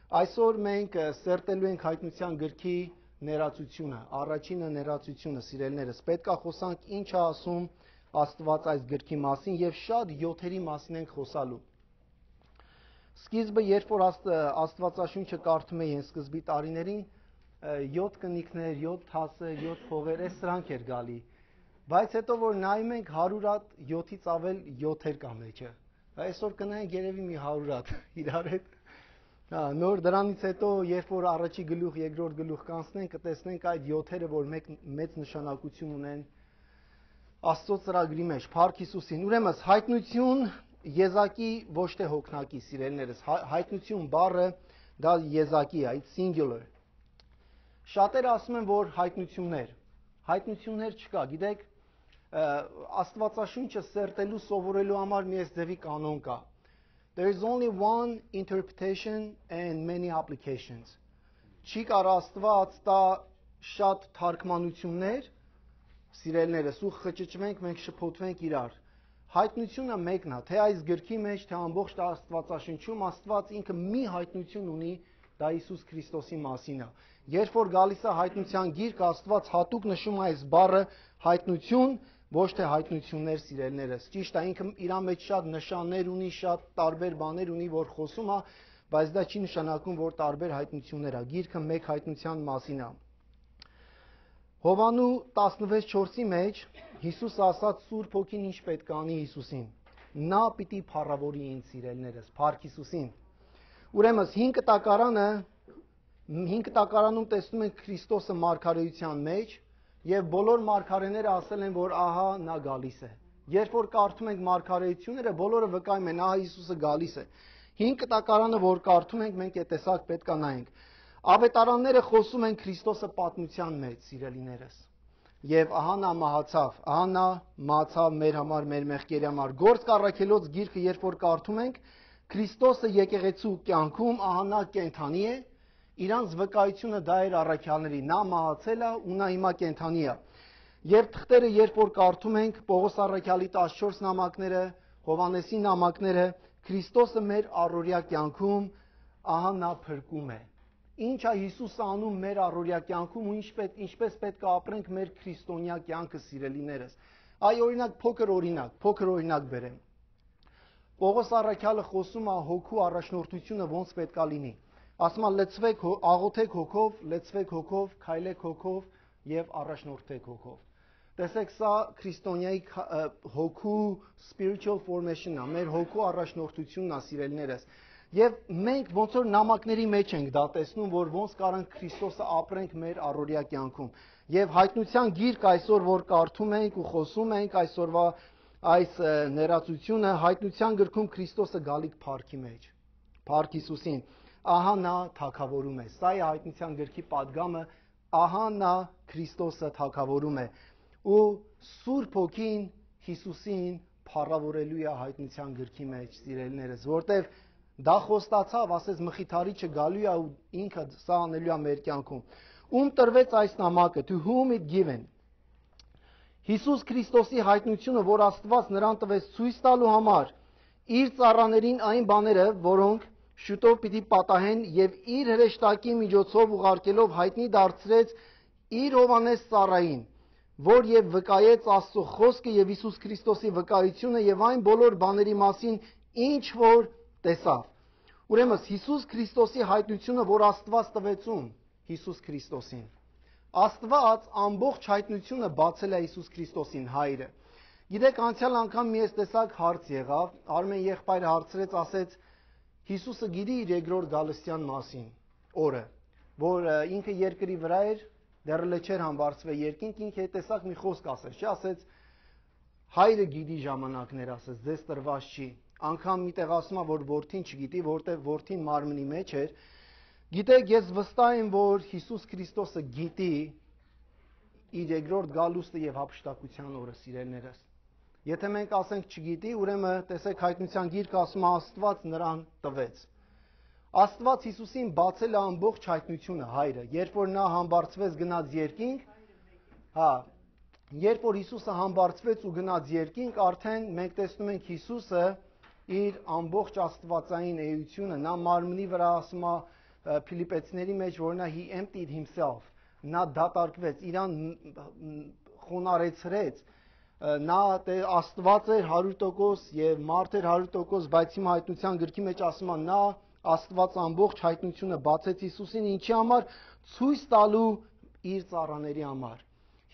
Այսօր մենք սերտելու ենք հայտնության գրքի ներածությունը, առաջինը ներածությունը, սիրելիներս, պետք է խոսանք ինչ է ասում Աստված այս գրքի մասին եւ շատ յոթերի մասին ենք խոսալու։ Սկիզբը, երբ որ Աստվածաշունչը կարդում էին սկզբի տարիներին, 7 կնիկներ, 7 թասեր, 7 փողեր, այս սրանք էր գալի։ Բայց հետո որ նայում ենք 100 հատ 7-ից ավել 7-էր կա մեջը։ Այսօր կնայենք երևի մի 100 հատ իրար հետ։ Նոր դրանից հետո, երբ որ առաջի գլուխ, երկրորդ գլուխ կանցնենք, կտեսնենք այդ 7-երը, որ մեծ նշանակություն ունեն Աստծո ծրագրի մեջ, Փառք Հիսուսին։ Ուրեմն հայտնություն եզակի ոչ թե հոգնակի, սիրելիներս, հայտնություն բառը դա եզակի է, it's singular։ Շատերը ասում են, որ հայտնություններ չկա, գիտեք, Աստվածաշունչը սերտելու սովորելու համար մի այս ձևի կանոն կա։ There is only one interpretation and many applications. Չի կարող Աստված տա շատ թարգմանություններ, սիրելիներս, ու խճճվենք, մենք շփոթվենք իրար։ Հայտնությունը մեկն է, թե այս գրքի մեջ, թե ամբողջ Աստվածաշնչում Աստված ինքը մի հայտնություն ունի, դա Հիսուս Քրիստոսի մասին է։ Երբ որ գալիս է հայտնության գիրք, Աստված հատուկ նշում է այս բառը հայտնություն, ոչ թե հայտնություններ, սիրելիներս։ Ճիշտ է, ինքը իր մեջ շատ նշաններ ունի, շատ տարբեր բաներ ունի, որ խոսում է, բայց դա չի նշանակում, որ տարբեր հայտնություններ է։ Գիրքը մեկ հայտնության մասին է։ Հովանու 16:4-ի մեջ Հիսուս ասաց Սուրբ Հոգին ինչ պետք է անի Հիսուսին։ Նա պիտի փառավորի ինձ, սիրելիներս, Փառք Հիսուսին։ Ուրեմն 5 տակարանում տեսնում ենք Քրիստոսը մարգարեության մեջ, եւ բոլոր մարգարեները ասել են, որ ահա նա գալիս է։ Երբ որ կարդում ենք մարգարեությունները, բոլորը վկայում են, ահա Հիսուսը գալիս է։ 5 տակարանը, որ կարդում ենք, մենք այդ տեսակ պետք է նայենք։ Ավետարանները խոսում են Քրիստոսը պատմության մեջ, սիրելիներս։ Եվ ահա նա մահացավ, ահա նա մահացավ մեր համար, մեր մեղքերի համար։ Գործք առաքելոց գիրքը, երբ որ կարդում ենք, Քրիստոսը եկեղեցու կյանքում, ահա նա կենդանի է, իրանց վկայությունը դա էր առաքյալների, նա մահացել է ու նա հիմա կենդանի է։ Եվ թղթերը, երբ որ կարդում ենք Պողոս առաքյալի 14 նամակները, Հովհաննեսի նամակները, Քրիստոսը մեր առօրյա կյանքում, ահա նա փրկում է։ Ինչ է Հիսուսը անում մեր առօրյա կյանքում ու ինչպես պետք է ապրենք մեր քրիստոնյա կյանքը, սիրելիներս։ Այ օրինակ փոքր օրինակ բերեմ։ Պողոս առաքյալը խոսում է հոգու առաջնորդությունը ոնց պետք է լինի։ Ասում է լցվեք, աղոթեք հոգով, լցվեք հոգով, քայլեք հոգով եւ առաջնորդեք հոգով։ Տեսեք, սա քրիստոնյայի հոգու spiritual formation-ն է, մեր հոգու առաջնորդությունն է, սիրելիներս։ Եվ մենք ոնց որ նամակների մեջ ենք դա տեսնում, որ ոնց կարանք Քրիստոսը ապրենք մեր առօրյա կյանքում։ Եվ հայտնության գիրք այսօր որ կարդում ենք ու խոսում ենք այսօրվա այս ներածությունը, հայտնության գրքում Քրիստոսը գալիք փառքի մեջ։ Փառք Հիսուսին։ Ահա նա թագավորում է։ Սա է հայտնության գրքի պատգամը, ահա նա Քրիստոսը թագավորում է։ Ու Սուրբ Հոգին Հիսուսին փառավորելու է հայտնության գրքի մեջ, սիրելիներս, որտեվ դա խոստացավ, ասես մխիթարիչը գալու է ու ինքը սա անելու է մեր կյանքում։ Ում տրվեց այս նամակը, to whom it given։ Հիսուս Քրիստոսի հայտնությունը, որ Աստված նրան տվեց ցույց տալու համար իր ծառաներին այն բաները, որոնք շուտով պիտի պատահեն, եւ իր հրեշտակի միջոցով ուղարկելով հայտնի դարձրեց իր Հովհաննես ծառային, որ եւ վկայեց Աստծո խոսքը եւ Հիսուս Քրիստոսի վկայությունը եւ այն բոլոր բաների մասին, ինչ որ տեսավ։ Ուրեմն Հիսուս Քրիստոսի հայտնությունը, որ Աստված տվեց ում Հիսուս Քրիստոսին։ Աստված ամբողջ հայտնությունը բացել է Հիսուս Քրիստոսին, Հայրը։ Գիտեք, անցյալ անգամ մի տեսակ հարց եղավ, Արմեն եղբայրը հարցրեց, ասեց Հիսուսը գիտի իր երկրորդ գալստյան մասին, օրը, որ ինքը երկրի վրա էր, դեռ չէր համբարձվել երկինք, ինքը այդ տեսակ մի խոսք ասեց, չի ասեց Հայրը գիտի ժամանակներ, ասեց, ձեզ տրված չի։ Անգամ մի տեղ ասում է, որ որդին չգիտի, որտեղ որդին մարմնի մեջ էր։ Գիտեք, ես վստահ եմ, որ Հիսուս Քրիստոսը գիտի իր երկրորդ գալուստը եւ հափշտակության օրը, սիրելիներս։ Եթե մենք ասենք չգիտի, ուրեմն տեսեք հայտնության գիրքը ասում է Աստված նրան տվեց։ Աստված Հիսուսին բացել է ամբողջ հայտնությունը, Հայրը, երբ որ նա համբարձվեց գնաց երկինք, երբ որ Հիսուսը համբարձվեց ու գնաց երկինք, արդեն մենք տեսնում ենք Հիսուսը իր ամբողջ աստվածային էությունը, նա մարմնի վրա ասում է Փիլիպեցիների մեջ, որ նա he emptied himself, նա դատարկվեց, իրան խոնարեցրեց, նա Աստված էր 100% եւ մարդ էր 100%, բայց հիմա հայտնության գրքի մեջ ասում է նա Աստված ամբողջ հայտնությունը բացեց Հիսուսին, ինչի համար ցույց տալու իր ծառաների համար։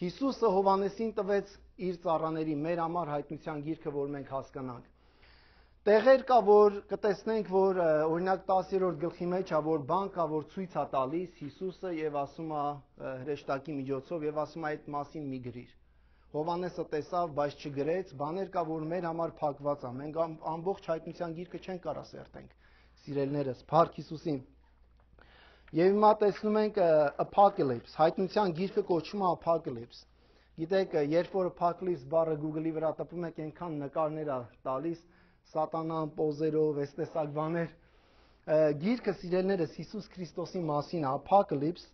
Հիսուսը Հովհաննեսին տվեց իր ծառաների, մեր համար հայտնության գիրքը, որ մենք հասկանանք։ Տեղեր կա, որ կտեսնենք, որ օրինակ 10-րդ գլխի մեջ է, որ բան կա, որ ցույց է տալիս Հիսուսը եւ ասում է հրեշտակի միջոցով եւ ասում է այդ մասին մի գրիր։ Հովհաննեսը տեսավ, բայց չգրեց, բաներ կա, որ մեր համար փակված է։ Մենք ամբողջ հայտնության գիրքը չենք կարող սերտենք, սիրելիներս, փառք Հիսուսին։ Եվ հիմա տեսնում ենք Apocalypse, հայտնության գիրքը կոչվում է Apocalypse։ Գիտեք, երբ որ Apocalypse բառը Google-ի վրա տպում եք, այնքան նկարներ է տալիս, սատանան պոզերով, այս տեսակ բաներ։ Գիրքը սիրելիներս Հիսուս Քրիստոսի մասին է, Apocalypse,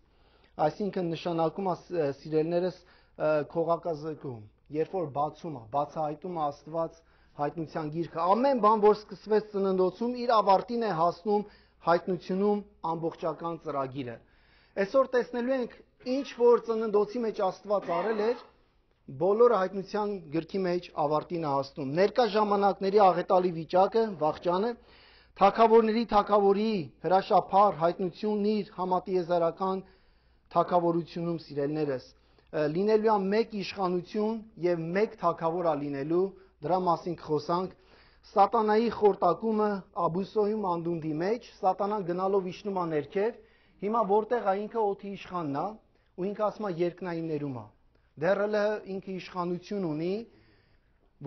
այսինքն նշանակում է սիրելիներս քողակազրկում, երբ որ բացում է, բացահայտում է Աստված հայտնության գիրքը։ Ամեն բան, որ սկսվեց ծննդոցում, իր ավարտին է հասնում հայտնությունում ամբողջական ծրագիրը։ Այսօր տեսնելու ենք, ինչ որ ծննդոցի մեջ Աստված արել էր, բոլորը հայտնության գրքի մեջ ավարտին է հասնում։ Ներկա ժամանակների աղետալի վիճակը, վախճանը, թագավորների թագավորի հրաշափառ հայտնությունն իր համատիեզերական թագավորությունում, սիրելիներս, լինելու է մեկ իշխանություն եւ մեկ թագավոր է լինելու, դրա մասին կխոսանք։ Սատանայի խորտակումը Աբուսոյում անդունդի մեջ, սատանան գնալով իջնում է ներքև, հիմա որտեղ է ինքը օդի իշխանն է, ու ինքը ասում է երկնայիններում է։ Դեռ ինքը իշխանություն ունի,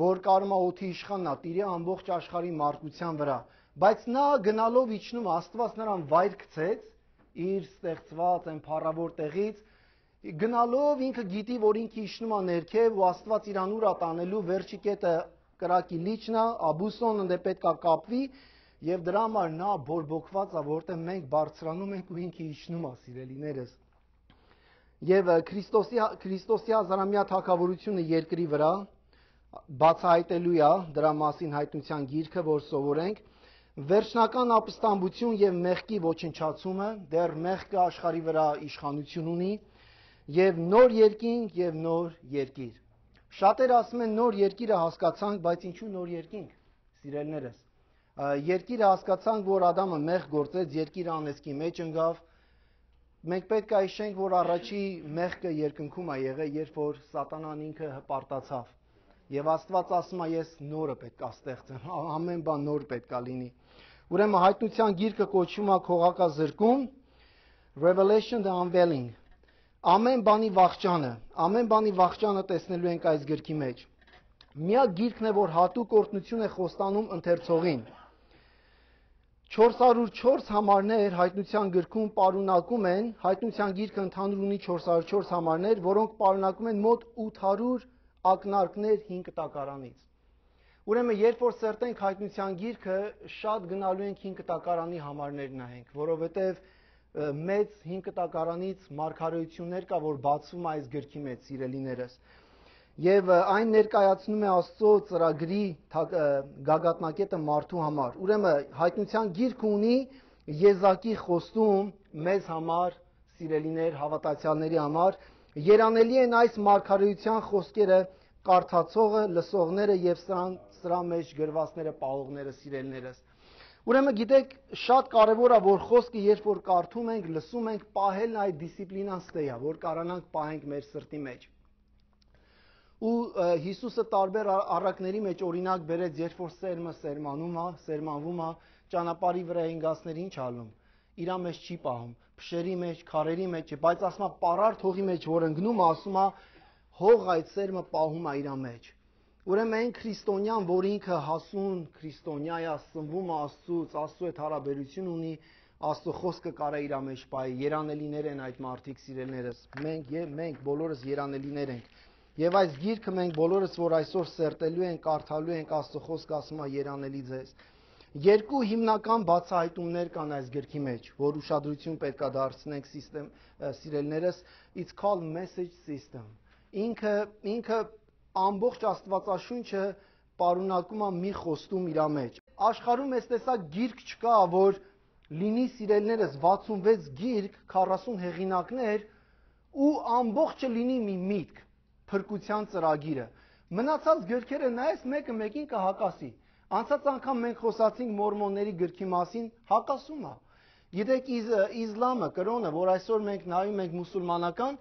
որ կարում է օդի իշխանն է, տիրի ամբողջ աշխարհի մարդկության վրա, բայց նա գնալով իջնում է, Աստված նրան վայր գցեց իր ստեղծված այն փառավոր տեղից, գնալով ինքը գիտի, որ ինքը իջնում է ներքև ու Աստված իրան ուր է տանելու, վերջի կետը կրակի լիճն է, Աբուսոն ընդ պետք է կապվի եւ դրա համար նա բորբոքված է, որտեղ մենք բարձրանում ենք ու ինքը իջնում է, սիրելիներս։ Եվ Քրիստոսի հազարամյա թագավորությունը երկրի վրա բացահայտելու է դրա մասին հայտնության գիրքը, որ սովորենք, վերջնական ապստամբություն եւ մեղքի ոչնչացումը, դեռ մեղքը աշխարհի վրա իշխանություն ունի, եւ նոր երկինք եւ նոր երկիր։ Շատերը ասում են նոր երկիրը հասկացանք, բայց ինչու նոր երկինք, սիրելիներս։ Երկիրը հասկացանք, որ Ադամը մեղ գործեց, երկիրը անեծքի մեջ ընկավ։ Մենք պետք է հիշենք, որ առաջի մեղքը երկնքում է եղել, երբ որ սատանան ինքը հպարտացավ։ Եվ Աստված ասում է, ես նորը պետք է ստեղծեմ, ամեն բան նոր պետք է լինի։ Ուրեմն հայտնության գիրքը կոչվում է քողակազրկում, Revelation the Unveiling, ամեն բանի վախճանը տեսնելու ենք այս գրքի մեջ։ Միակ գիրքն է, որ հատուկ օրհնություն է խոստանում ընթերցողին։ 404 համարներ հայտնության գրքում պարունակում են, հայտնության գիրքը ընդհանուր ունի 404 համարներ, որոնք պարունակում են մոտ 800 ակնարկներ 5 կտակարանից։ Ուրեմն, երբ որ սերտենք հայտնության գիրքը, շատ գնալու ենք 5 կտակարանի համարներ նայենք, որովհետև մեծ 5 կտակարանից մարգարեություններ կա, որ բացվում է այս գրքի մեջ, սիրելիներս։ Եվ այն ներկայացնում է Աստծո ծրագրի գագաթնակետը մարդու համար։ Ուրեմն հայտնության գիրքը ունի եզակի խոստում մեզ համար, սիրելիներ, հավատացյալների համար, երանելի են այս մարգարեության խոսքերը կարդացողը, լսողները եւ սրա մեջ գրվածները, պահողները, սիրելիներս։ Ուրեմն գիտեք, շատ կարևոր է, որ խոսքը երբ որ կարդում ենք, լսում ենք, պահելն այդ դիսցիպլինան ստե է, որ կարողանանք պահենք մեր սրտի մեջ։ Ու Հիսուսը տարբեր առակների մեջ օրինակ բերեց, երբ որ սերմը սերմանվում է, ճանապարհի վրա հենգասներ ինչ ալնում։ Իրա մեջ չի պահում, փշերի մեջ, քարերի մեջ, բայց ասում է պարարտ հողի մեջ, որ ընկնում է, ասում է հող այդ սերմը պահում է իրա մեջ։ Ուրեմն այն քրիստոնյան, որ ինքը հասուն քրիստոնյա է, սնվում է Աստծուց, Աստծո հետ հարաբերություն ունի, Աստծո խոսքը կարա իրա մեջ պահի, երանելիներ են այդ մարդիկ, սիրելիներս։ Մենք բոլորս երանելիներ ենք։ Եվ այս գիրքը մենք բոլորս, որ այսօր սերտելու ենք, կարդալու ենք, Աստծո խոսքը ասում է երանելի ձեզ։ Երկու հիմնական բացահայտումներ կան այս գրքի մեջ, որ ուշադրություն պետք է դարձնենք սիրելիներս, it's called message system։ Ինքը ամբողջ Աստվածաշունչը պարունակում է մի խոստում իր մեջ։ Աշխարհում այս տեսակ գիրք չկա, որ լինի սիրելիներս 66 գիրք, 40 հեղինակներ ու ամբողջը լինի մի միտք, փրկության ծրագիրը։ Մնացած գրքերը նայես մեկը մեկին կհակասի։ Անցած անգամ մենք խոսացինք մորմոնների գրքի մասին, հակասում է։ Գիտեք, իսլամը, կրոնը, որ այսօր մենք նայում ենք մուսուլմանական,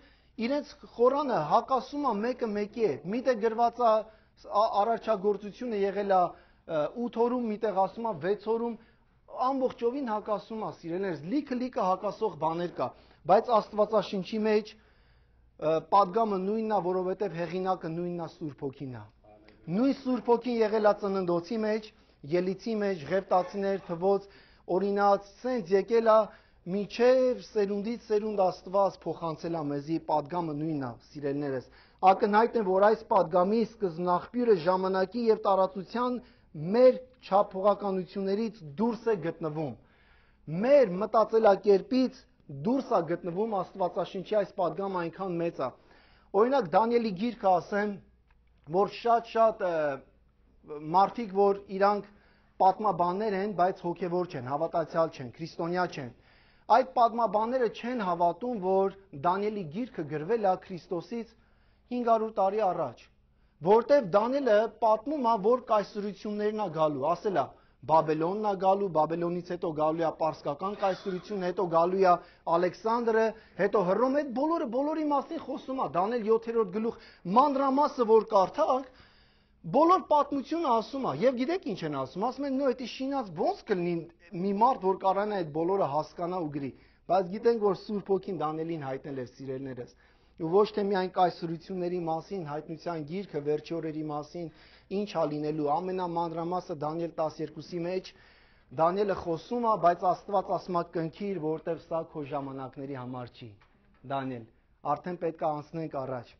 իրենց խորանը հակասում է մեկը մեկի հետ։ Միտեղ գրված է արարչագործությունը եղել է 8 օրում, միտեղ ասում է 6 օրում, ամբողջովին հակասում է, սիրելիներս, լիքը հակասող բաներ կա, բայց Աստվածաշնչի մեջ պատգամը նույնն է, որովհետև հեղինակը նույնն է, Սուրբ Հոգին է։ Նույն Սուրբ Հոգին եղել է ծննդոցի մեջ, ելիցի մեջ, ղևտացիներ, թվոց, օրինաց, սենց եկել է մինչև սերունդից սերունդ Աստված փոխանցել է մեզի, պատգամը նույնն է, սիրելիներս։ Ակնհայտ է, որ այս պատգամի սկզբնաղբյուրը ժամանակի եւ տարածության մեր չափողականություններից դուրս է գտնվում։ Մեր մտածելակերպից դուրս է գտնվում Աստվածաշնչի այս պատգամը այնքան մեծ է։ Օրինակ Դանիելի գիրքը ասեմ, որ շատ մարդիկ, որ իրանք պատմաբաններ են, բայց հոգևոր չեն, հավատացյալ չեն, քրիստոնյա չեն։ Այդ պատմաբանները չեն հավատում, որ Դանիելի գիրքը գրվել է Քրիստոսից 500 տարի առաջ, որտեղ Դանիելը պատմում է, որ կայսրություններն է գալու, ասել է Բաբելոնն է գալու, Բաբելոնից հետո գալու է պարսկական կայսրությունը, հետո գալու է Ալեքսանդրը, հետո Հռոմը, այդ բոլորի մասին խոսում է, Դանիել 7-րդ գլուխ, մանրամասը որ կարդաք, բոլոր պատմությունը ասում է, եւ գիտեք ինչ են ասում, ասում են նո, դա շինած ոնց կլինի մի մարդ, որ կարողանա այդ բոլորը հասկանա ու գրի, բայց գիտենք, որ Սուրբ Հոգին Դանիելին հայտնել էր, սիրելիներս, ու ոչ թե միայն կայսրությունների մասին, հայտնության գիրքը, վերջի օրերի մասին, ինչ է լինելու, ամենամանրամասը Դանիել 12-ի մեջ, Դանիելը խոսում է, բայց Աստված ասում է կնքիր, որտեղ սա քո ժամանակների համար չի, Դանիել, արդեն պետք է անցնենք առաջ։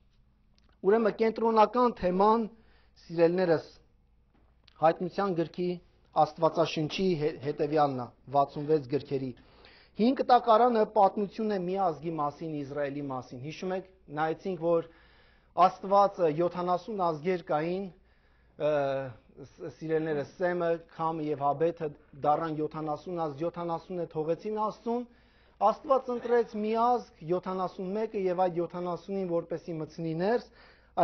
Ուրեմն կենտրոնական թեման, սիրելիներս, հայտնության գրքի Աստվածաշնչի հետևյալն է, 66 գրքերի։ 5 կտակարանը պատմություն է մի ազգի մասին, Իսրայելի մասին։ Հիշում եք, նայեցինք, որ Աստված 70 ազգեր կային, սիրելիներս, Սեմը, Քամը եւ Հաբեթը դառան 70 ազգ, 70-ը թողեցին Աստծուն, Աստված ընտրեց մի ազգ, 71-ը եւ այդ 70-ին որպեսի մտցնի ներս,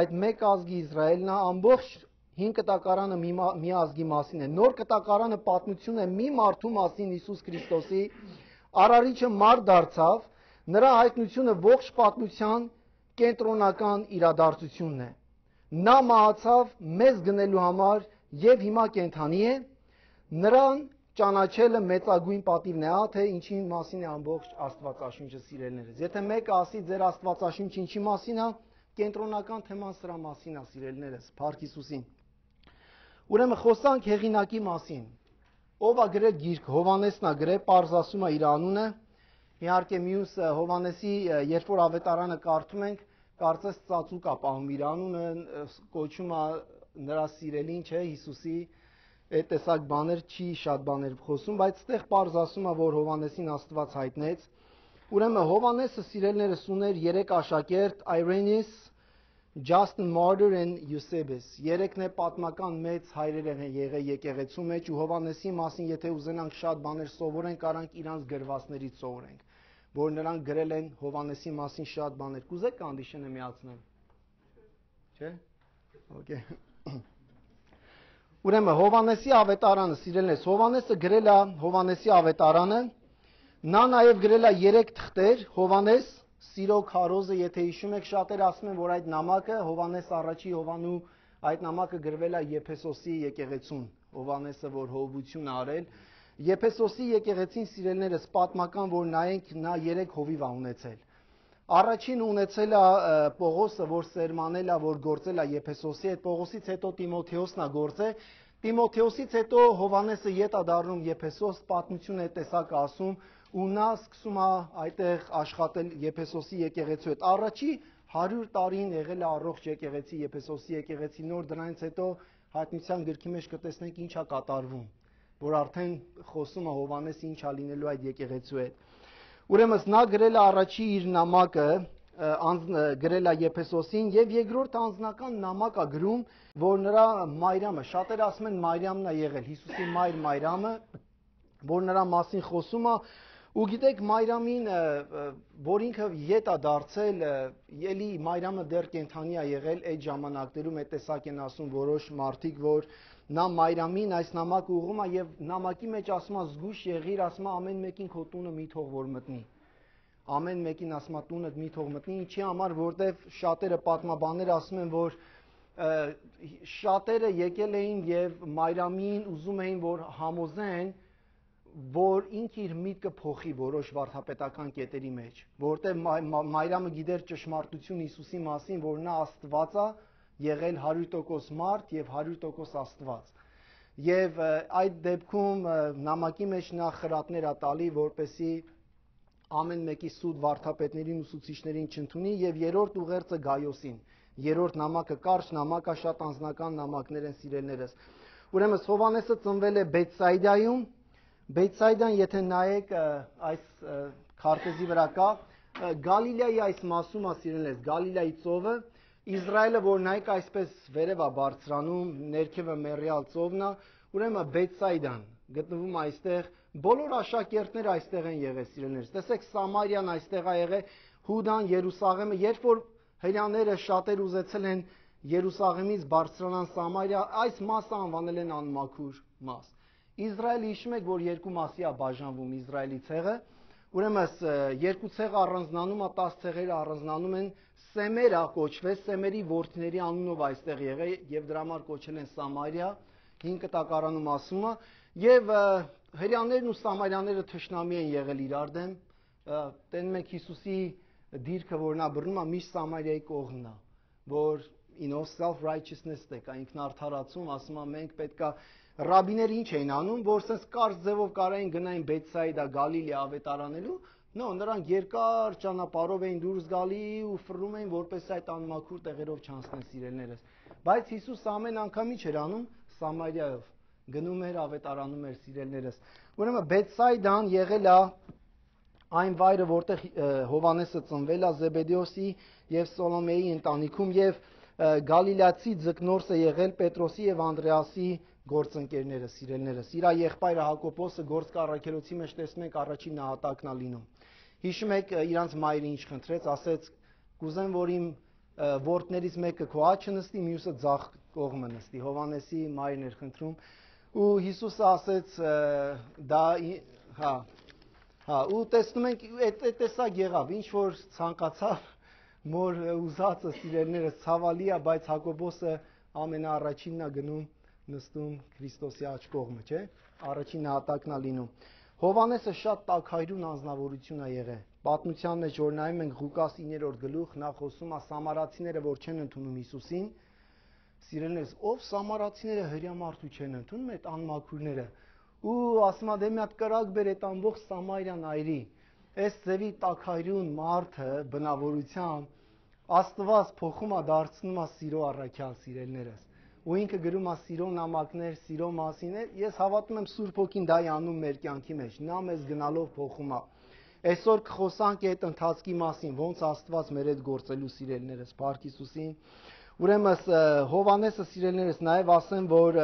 այդ մեկ ազգի Իսրայելն է, ամբողջ 5 կտակարանը մի ազգի մասին է։ Նոր կտակարանը պատմություն է մի մարդու մասին, Հիսուս Քրիստոսի, Արարիչը մարդ դարձավ, նրա հայտնությունը ողջ պատմության կենտրոնական իրադարձությունն է։ Նա մահացավ մեզ գնելու համար եւ հիմա կենդանի է, նրան ճանաչելը մեծագույն պատիվն է, թե ինչի մասին է ամբողջ Աստվածաշունչը, սիրելիներս։ Եթե մեկը ասի ձեր Աստվածաշունչը ինչի մասին է, կենտրոնական թեման սրա մասին է, սիրելիներս, Փառք Հիսուսին։ Ուրեմն խոսանք հեղինակի մասին։ Ով է գրել գիրքը, Հովհաննեսն է գրել, պարզ ասում է իր անունը։ Իհարկե մյուս Հովհաննեսի, երբ որ ավետարանը կարդում ենք, կարծես ծածուկ է պահում իր անունը, կոչում է նրա սիրելին, չէ, Հիսուսի, այդ տեսակ բաներ չի շատ բաներ խոսում, բայց այդտեղ պարզ ասում է, որ Հովհաննեսին Աստված հայտնեց։ Ուրեմն Հովհաննեսը, սիրելիներս, ուներ 3 աշակերտ, Irenaeus, Justin Martyr and Eusebius։ Երեքն է պատմական մեծ հայրեր են եղել եկեղեցու մեջ ու Հովհաննեսի մասին, եթե ուզենանք շատ բաներ սովորենք, կարանք իրանց գրվածներից սովորենք, որ նրանք գրել են Հովհաննեսի մասին շատ բաներ։ Կուզեք կանդիշենը միացնեմ։ Չէ՞։ Okay։ Ուրեմն Հովհաննեսի ավետարանը, սիրելիներս, Հովհաննեսը գրել է Հովհաննեսի ավետարանը, նա նաև գրել է 3 թղթեր, Հովհաննես, Սիրո քարոզը, եթե հիշում եք, շատերը ասում են, որ այդ նամակը Հովհաննես առաջի Հովանու այդ նամակը գրվել է Եփեսոսի եկեղեցուն, Հովհաննեսը, որ հովություն արել, Եփեսոսի եկեղեցին, սիրելիներս, պատմական, որ նայենք, նա 3 հովիվ է ունեցել։ Առաջին ունեցել է Պողոսը, որ սերմանել է, որ գործել է Եփեսոսի, այդ Պողոսից հետո Տիմոթեոսն է գործել, Տիմոթեոսից հետո Հովհաննեսը ետ է դառնում Եփեսոս, պատմությունը այդ տեսակ ասում, ու նա սկսում է այդտեղ աշխատել Եփեսոսի եկեղեցու հետ։ Առաջի 100 տարին եղել է առողջ եկեղեցի, Եփեսոսի եկեղեցի, նոր դրանից հետո հայտնության գրքի մեջ կտեսնենք ինչ է կատարվում, որ արդեն խոսում է Հովհաննեսը ինչ է լինելու այդ եկեղեցու հետ։ Ուրեմն նա գրել է առաջի իր նամակը, գրել է Եփեսոսին եւ երկրորդ անձնական նամակ է գրում, որ նրա Մարիամը, շատերը ասում են Մարիամն է եղել, Հիսուսի մայր Մարիամը, որ նրա մասին խոսում է, ու գիտեք Մայրամին, որ ինքը ետ է դարձել, ելի Մայրամը դեռ կենթանի է եղել այդ ժամանակներում, այդ տեսակ են ասում որոշ մարդիկ, որ նա Մայրամին այս նամակը ուղղում է եւ նամակի մեջ ասում է զգույշ եղիր, ասում է ամեն մեկին քո տունը մի թող որ մտնի։ Ամեն մեկին ասում է տունդ մի թող մտնի, ինչի համար, որտեվ շատերը պատմաբաններ ասում են, որ շատերը եկել էին եւ Մայրամին ուզում էին, որ համոզեն, որ ինքը իր միտքը փոխի որոշ վարդապետական կետերի մեջ, որտեղ Մայրամը գիտեր ճշմարտություն Հիսուսի մասին, որ նա Աստված է, եղել 100% մարդ եւ 100% Աստված։ Եվ այդ դեպքում նամակի մեջ նա խրատներ է տալի, որպեսի ամեն մեկի սուտ վարդապետներին ու ուսուցիչներին չընդունի, եւ երրորդ ուղերձը Գայոսին։ Երրորդ նամակը կարճ նամակ է, շատ անձնական նամակներ են սիրելիներս։ Ուրեմն Հովհաննեսը ծնվել է Բեթսայդայում։ Բեթսայդան, եթե նայեք այս քարտեզի վրա կա, Գալիլեայի այս մասում է սիրելիներս, Գալիլեայի ծովը, Իսրայելը, որ նայեք այսպես վերև է բարձրանում, ներքևը Մերիալ ծովն է, ուրեմն Բեթսայդան գտնվում է այստեղ, բոլոր աշակերտները այստեղ են եղել սիրելիներս։ Տեսեք Սամարիան այստեղ է եղել, Հուդան, Երուսաղեմը, երբ որ հрьяաները շատեր ուզեցել են Երուսաղեմից բարձրանան Սամարիա, այս մասը անվանել են անմաքուր մաս։ Իսրայելը հիշում եք, որ երկու մասի է բաժանվում Իսրայելի ցեղը, ուրեմն երկու ցեղը առանձնանում է, 10 ցեղերը առանձնանում են, Սեմերա կոչվեց, Սեմերի որդիների անունով այստեղ եղել եւ դրա համար կոչել են Սամարիա, 5 տակարանում ասում է, եւ հрьяաներն ու Սամարյաները թշնամի են եղել իրար դեմ, տենում ենք Հիսուսի դիրքը, որ նա բռնում է միշտ Սամարիայի կողմն է, որ self-righteousness է, ինքնարդարացում, ասում է մենք պետքա ռաբիները ինչ էին անում, որ sense կարճ ձևով կարային գնային Բեթսայդա, Գալիլեա ավետարանելու, նրանք երկար ճանապարհով էին դուրս գալի ու ֆռում էին, որպես այդ անմաքուր տեղերով չանցնեն սիրելիներս։ Բայց Հիսուս ամեն անգամ ինչ էր անում Սամարիայով, գնում էր ավետարանում էր սիրելիներս։ Ուրեմն Բեթսայդան եղել է այն վայրը, որտեղ Հովհաննեսը ծնվել է, Զեբեդեոսի եւ Սոլոմեի ընտանիքում, եւ Գալիլեացի ձկնորսը եղել Պետրոսի եւ Անդրեասի գործընկերները, սիրելիներս։ Իր եղբայրը Հակոբոսը գործք առաքելոցի մեջ տեսնում ենք առաջին նահատակն է լինում։ Հիշում եք իրանց մայրը ինչ խնդրեց, ասեց կուզեմ, որ իմ որդներից մեկը քո աչքը նստի, մյուսը ձախ կողմը նստի։ Հովհաննեսի մայրն էր խնդրում, ու Հիսուսը ասեց դա ու տեսնում ենք այդ տեսակ եղավ, ինչ որ ցանկացավ մոր ուզածը սիրելիներս ցավալի է, բայց Հակոբոսը ամենաառաջինն է գնում նստում Քրիստոսի աջ կողմը, չէ՞։ Առաջին նահատակն է լինում։ Հովհաննեսը շատ տաքայրուն անձնավորություն է եղել։ Պատմության մեջ որ նայում ենք Ղուկաս 9-րդ գլուխ, նա խոսում է սամարացիները, որ չեն ընդունում Հիսուսին։ Սիրելիներս, ով սամարացիները հրյամարդու չեն ընդունում, այդ անմաքուրները։ Ու ասում է դե մի հատ կրակ բեր այդ ամբողջ Սամարիան այրի։ Այս ձևի տաքայրուն մարդը բնավորությամբ Աստված փոխում է դարձնում է սիրո առաքյալ սիրելիներս։ Ու ինքը գրում է սիրո նամակներ, սիրո մասին, ես հավատում եմ Սուրբ Հոգին դա է անում մեր կյանքի մեջ, նա մեզ գնալով փոխում է։ Այսօր կխոսանք այդ ընթացքի մասին, ոնց Աստված մեր հետ գործելու սիրելիներս, Փառք Հիսուսին։ Ուրեմն Հովհաննեսը սիրելիներս նաև ասեմ, որ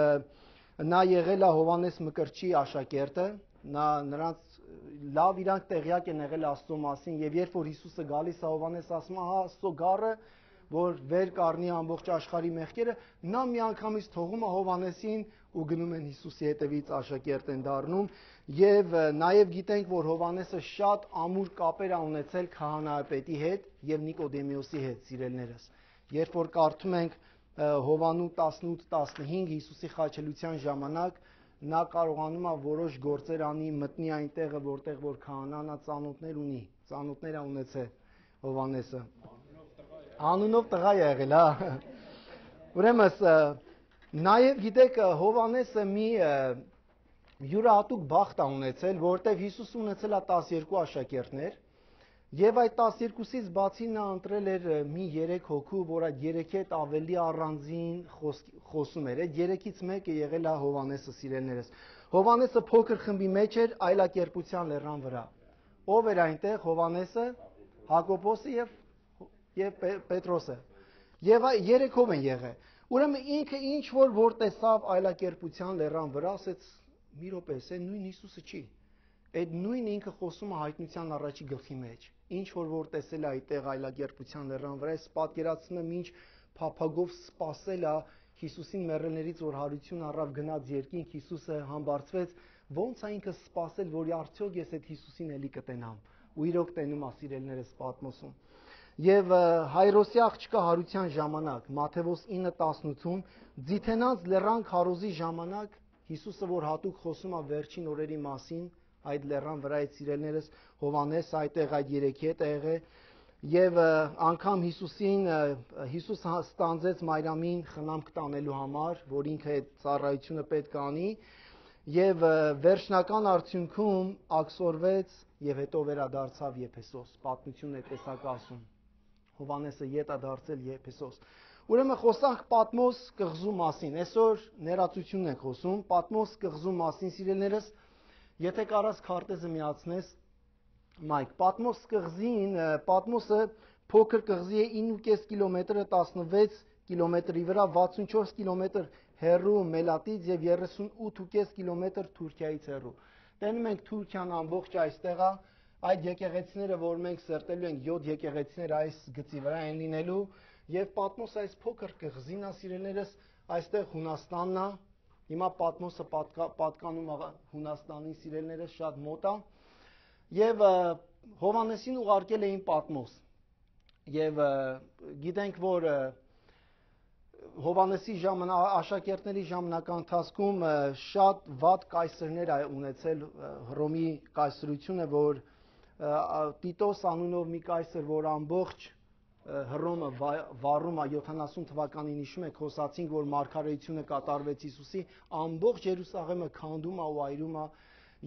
նա եղել է Հովհաննես Մկրտչի աշակերտը, նրանց լավ իրանք տեղյակ են եղել Աստծո մասին, եւ երբ որ Հիսուսը գալիս է Հովհաննես ասում է, հա Աստծո գառը, որ վեր կառնի ամբողջ աշխարհի մեղքերը, նա միանգամից թողում է Հովհաննեսին ու գնում են Հիսուսի հետևից աշակերտ են դառնում, եւ նաեւ գիտենք, որ Հովհաննեսը շատ ամուր կապեր է ունեցել քահանայապետի հետ եւ Նիկոդեմիոսի հետ, սիրելիներս։ Երբ որ կարդում ենք Հովանու 18-15 Հիսուսի խաչելության ժամանակ նա կարողանում է որոշ գործեր անի, մտնի այնտեղը, որտեղ որ քահանան է ծանոթներ ունի, ծանոթներ է ունեցել Հովհաննեսը։ Անունով տղա է եղել, հա։ Ուրեմն նաև գիտեք Հովհաննեսը մի յուրահատուկ բախտ է ունեցել, որտեղ Հիսուսը ունեցել է 12 աշակերտներ, եւ այդ 12-ից բացի նա ընտրել էր մի 3 հոգու, որ այդ 3-ի հետ ավելի առանձին խոսում էր։ Այդ 3-ից մեկը եղել է Հովհաննեսը, սիրելիներս։ Հովհաննեսը փոքր խմբի մեջ էր այլակերպության լեռան վրա։ Ով էր այնտեղ Հովհաննեսը, Հակոբոսը եւ Պետրոսը։ Եվ 3-ով են եղել։ Ուրեմն ինքը ինչ որ տեսավ այլակերպության լեռան վրա, ասեց մի րոպե, սա նույն Հիսուսը չի։ Այդ նույն ինքը խոսում է հայտնության առաջի գլխի մեջ։ Ինչ որ տեսել է այդտեղ այլակերպության լեռան վրա, ես պատկերացնում եմ ինչ փափագով սпасել է Հիսուսին մեռելներից, որ հարություն առավ, գնաց երկինք, Հիսուսը համբարձվեց, ոնց է ինքը սпасել, որ արդյոք ես այդ Հիսուսին էլի կտենամ։ Ու իրոք տենում է, սիրելիներս, Պատմոսում։ Եվ Հայրոսի աղջկա հարության ժամանակ, Մատթեոս 9:18-ում, Ձիթենանց լեռան քարոզի ժամանակ Հիսուսը, որ հատուկ խոսում է վերջին օրերի մասին, այդ լեռան վրա այդ սիրելիներս, Հովհաննես այդտեղ այդ երեքի հետ եղե, եւ անգամ Հիսուս ստանձեց Մարիամին խնամք տանելու համար, որ ինքը այդ ծառայությունը պետք է անի, եւ վերջնական արդյունքում աքսորվեց եւ հետո վերադարձավ Եփեսոս։ Պատմությունն է տեսակ ասում։ Հովհաննեսը ետ է դարձել Եփեսոս։ Ուրեմն խոսանք Պատմոս կղզու մասին։ Այսօր ներածությունն ենք խոսում Պատմոս կղզու մասին, սիրելիներս։ Եթե կարաս քարտեզը միացնես, Մայք, Պատմոս կղզին, Պատմոսը փոքր կղզի է 9.5 կիլոմետրը 16 կիլոմետրի վրա, 64 կիլոմետր հեռու Մելատից եւ 38.5 կիլոմետր Թուրքիայից հեռու։ Տենում ենք Թուրքիան ամբողջ այստեղ է, այդ եկեղեցիները, որ մենք սրտելու ենք 7 եկեղեցիներ այս գծի վրա են լինելու, եւ Պատմոս այս փոքր կղզին է, սիրելիներս, այստեղ Հունաստանն է։ Հիմա Պատմոսը պատկանում է Հունաստանին, սիրելիներս, շատ մոտ է։ Եվ Հովհաննեսին ուղարկել էին Պատմոս։ Եվ գիտենք, որ Հովհաննեսի աշակերտների ժամանական ընթացքում շատ վատ կայսրներ է ունեցել Հռոմի կայսրությունը, որ Տիտոս անունով մի կայսր, որ ամբողջ Հռոմը վառում է 70 թվականին, հիշում եք, խոսացինք, որ մարգարեությունը կատարվեց Հիսուսի, ամբողջ Երուսաղեմը քանդում է ու այրում է,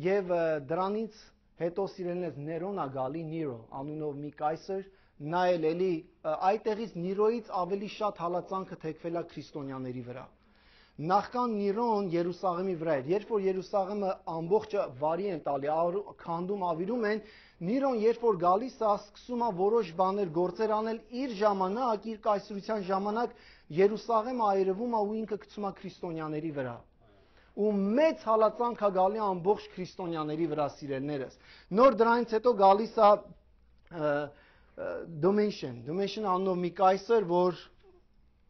եւ դրանից հետո սիրելիներս Ներոնա գալի, Նիրո անունով մի կայսր, նա էլի այդտեղից Նիրոյից ավելի շատ հալածանքը թեքվել է քրիստոնյաների վրա։ Նախքան Նիրոն Երուսաղեմի վրա էր, երբ որ Երուսաղեմը ամբողջը վարի են տալի, քանդում, ավիրում են, Նիրոն երբ որ գալիս է, սկսում է որոշ բաներ, գործեր անել, իր ժամանակ, իր կայսրության ժամանակ Երուսաղեմը այրվում է ու ինքը գցում է քրիստոնյաների վրա։ Ու մեծ հալածանք է գալի ամբողջ քրիստոնյաների վրա, սիրելիներս։ Նոր դրանից հետո գալիս է Դոմեշն անունով մի կայսր, որ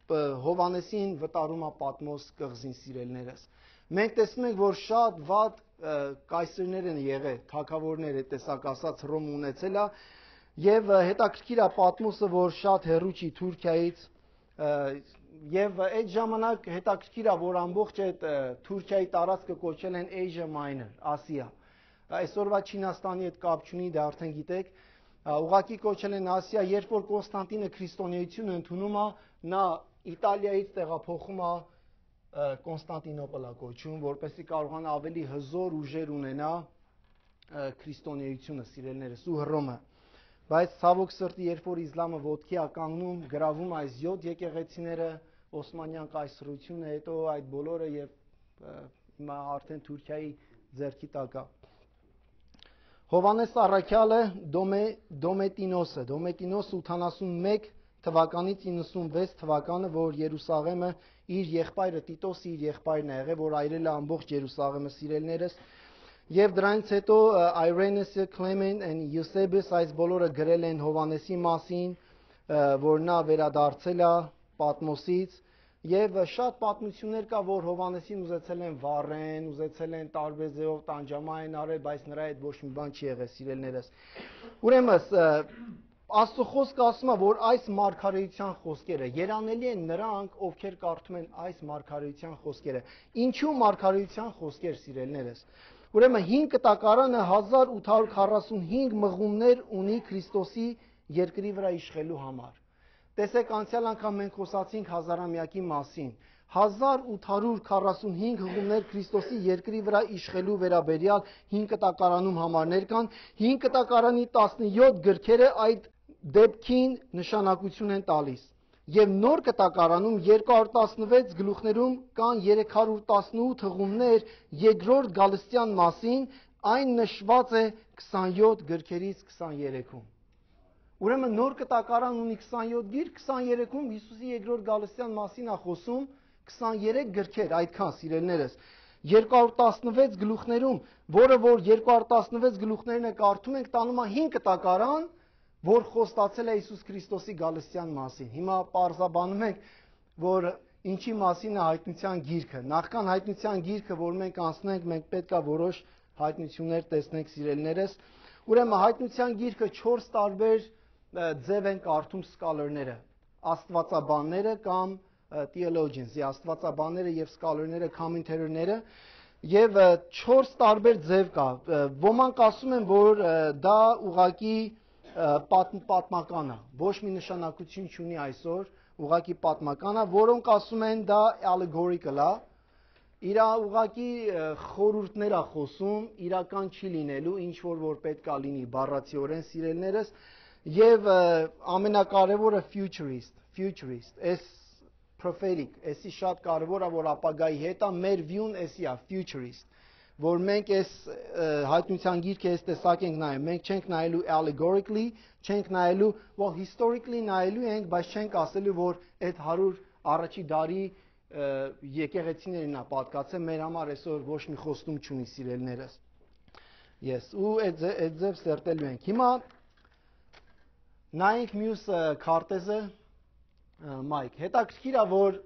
Հովհաննեսին վտարում է Պատմոս կղզին, սիրելիներս։ Մենք տեսնում ենք, որ շատ վատ կայսրներ են եղել, թագավորներ է տեսակ ասած Հռոմը ունեցել է, եւ հետաքրքիր է Պատմոսը, որ շատ հեռու չի Թուրքիայից, եւ այդ ժամանակ հետաքրքիր է, որ ամբողջ այդ Թուրքիայի տարածքը կոչել են Asia Minor, Ասիա։ Այսօրվա Չինաստանի հետ կապ չունի, դա արդեն գիտեք, ուղղակի կոչել են Ասիա, երբ որ Կոնստանտինը քրիստոնեությունը ընդունում է, նա Իտալիայից տեղափոխում է Կոնստանտինոպոլ է կոչում, որպեսզի կարողանա ավելի հզոր ուժեր ունենա քրիստոնեությունը, սիրելիներս, ու Հռոմը։ Բայց ցավոք սրտի, երբ որ իսլամը ոտքի է կանգնում, գրավում այս 7 եկեղեցիները, Օսմանյան կայսրությունը, հետո այդ բոլորը եւ հիմա արդեն Թուրքիայի ձեռքի տակ է։ Հովհաննես Առաքյալը Դոմետինոսը 81 թվականից 96 թվականը, որ Երուսաղեմը իր եղբայրը Տիտոսը իր եղբայրն է եղել, որ այրել է ամբողջ Երուսաղեմը, սիրելիներս, եւ դրանից հետո Irenaeus, Clement and Eusebius այս բոլորը գրել են Հովհաննեսի մասին, որ նա վերադարձել է Պատմոսից, եւ շատ պատմություններ կա, որ Հովհաննեսին ուզեցել են վառեն, ուզեցել են տարբեր ձևով տանջամային արել, բայց նրա հետ ոչ մի բան չի եղել, սիրելիներս։ Ուրեմն Աստծո խոսքը ասում է, որ այս մարգարեության խոսքերը երանելի են նրանք, ովքեր կարդում են այս մարգարեության խոսքերը։ Ինչու մարգարեության խոսքեր, սիրելիներս։ Ուրեմն 5 կտակարանը 1845 մղումներ ունի Քրիստոսի երկրի վրա իշխելու համար։ Տեսեք, անցյալ անգամ մենք խոսացինք հազարամյակի մասին։ 1845 հղումներ Քրիստոսի երկրի վրա իշխելու վերաբերյալ 5 կտակարանում համարներ կան, 5 կտակարանի 17 գրքերը այդ դեպքին նշանակություն են տալիս։ Եվ նոր կտակարանում 216 գլուխներում կան 318 հղումներ երկրորդ գալստյան մասին, այն նշված է 27 գրքերից 23-ում։ Ուրեմն նոր կտակարան ունի 27 գիրք, 23-ում Հիսուսի երկրորդ գալստյան մասին է խոսում, 23 գրքեր, այդքան, սիրելիներս։ 216 գլուխներում, որը որ 216 գլուխներն է կարդում ենք, տանում է 5 կտակարան, որ խոստացել է Հիսուս Քրիստոսի գալստյան մասին։ Հիմա պարզաբանում ենք, որ ինչի մասին է հայտնության գիրքը։ Նախքան հայտնության գիրքը, որ մենք անցնենք, մենք պետք է որոշ հայտնություններ տեսնենք, սիրելիներս։ Ուրեմն հայտնության գիրքը 4 տարբեր ձև են կարդում սկալերները, աստվածաբանները կամ theologians, աստվածաբանները եւ սկալերները, commentator-ները, եւ 4 տարբեր ձև կա։ Ոմանք ասում են, որ դա ուղղակի պատմական է, ոչ մի նշանակություն չունի այսօր, ուղղակի պատմական է, որոնք ասում են դա allegorical է, իր ուղղակի խորհուրդներ է խոսում, իրական չի լինելու, ինչ որ պետք է լինի բառացիորեն, սիրելիներս, եւ ամենակարևորը futurist, այս prophetic, էսի շատ կարևոր է, որ ապագայի հետ է, մեր view-ն էսի է, futurist, որ մենք այս հայտնության գիրքը այս տեսակ ենք նայում, մենք չենք նայելու allegorically, չենք նայելու, well historically նայելու ենք, բայց չենք ասելու, որ այդ 100 առաջի դարի եկեղեցիներին է պատկացել, մեր համար այսօր ոչ մի խոստում չունի, սիրելիներս։ Yes, ու այդ ձև սերտելու ենք։ Հիմա նայենք մյուս քարտեզը, Մայք, հետաքրքիր է, որ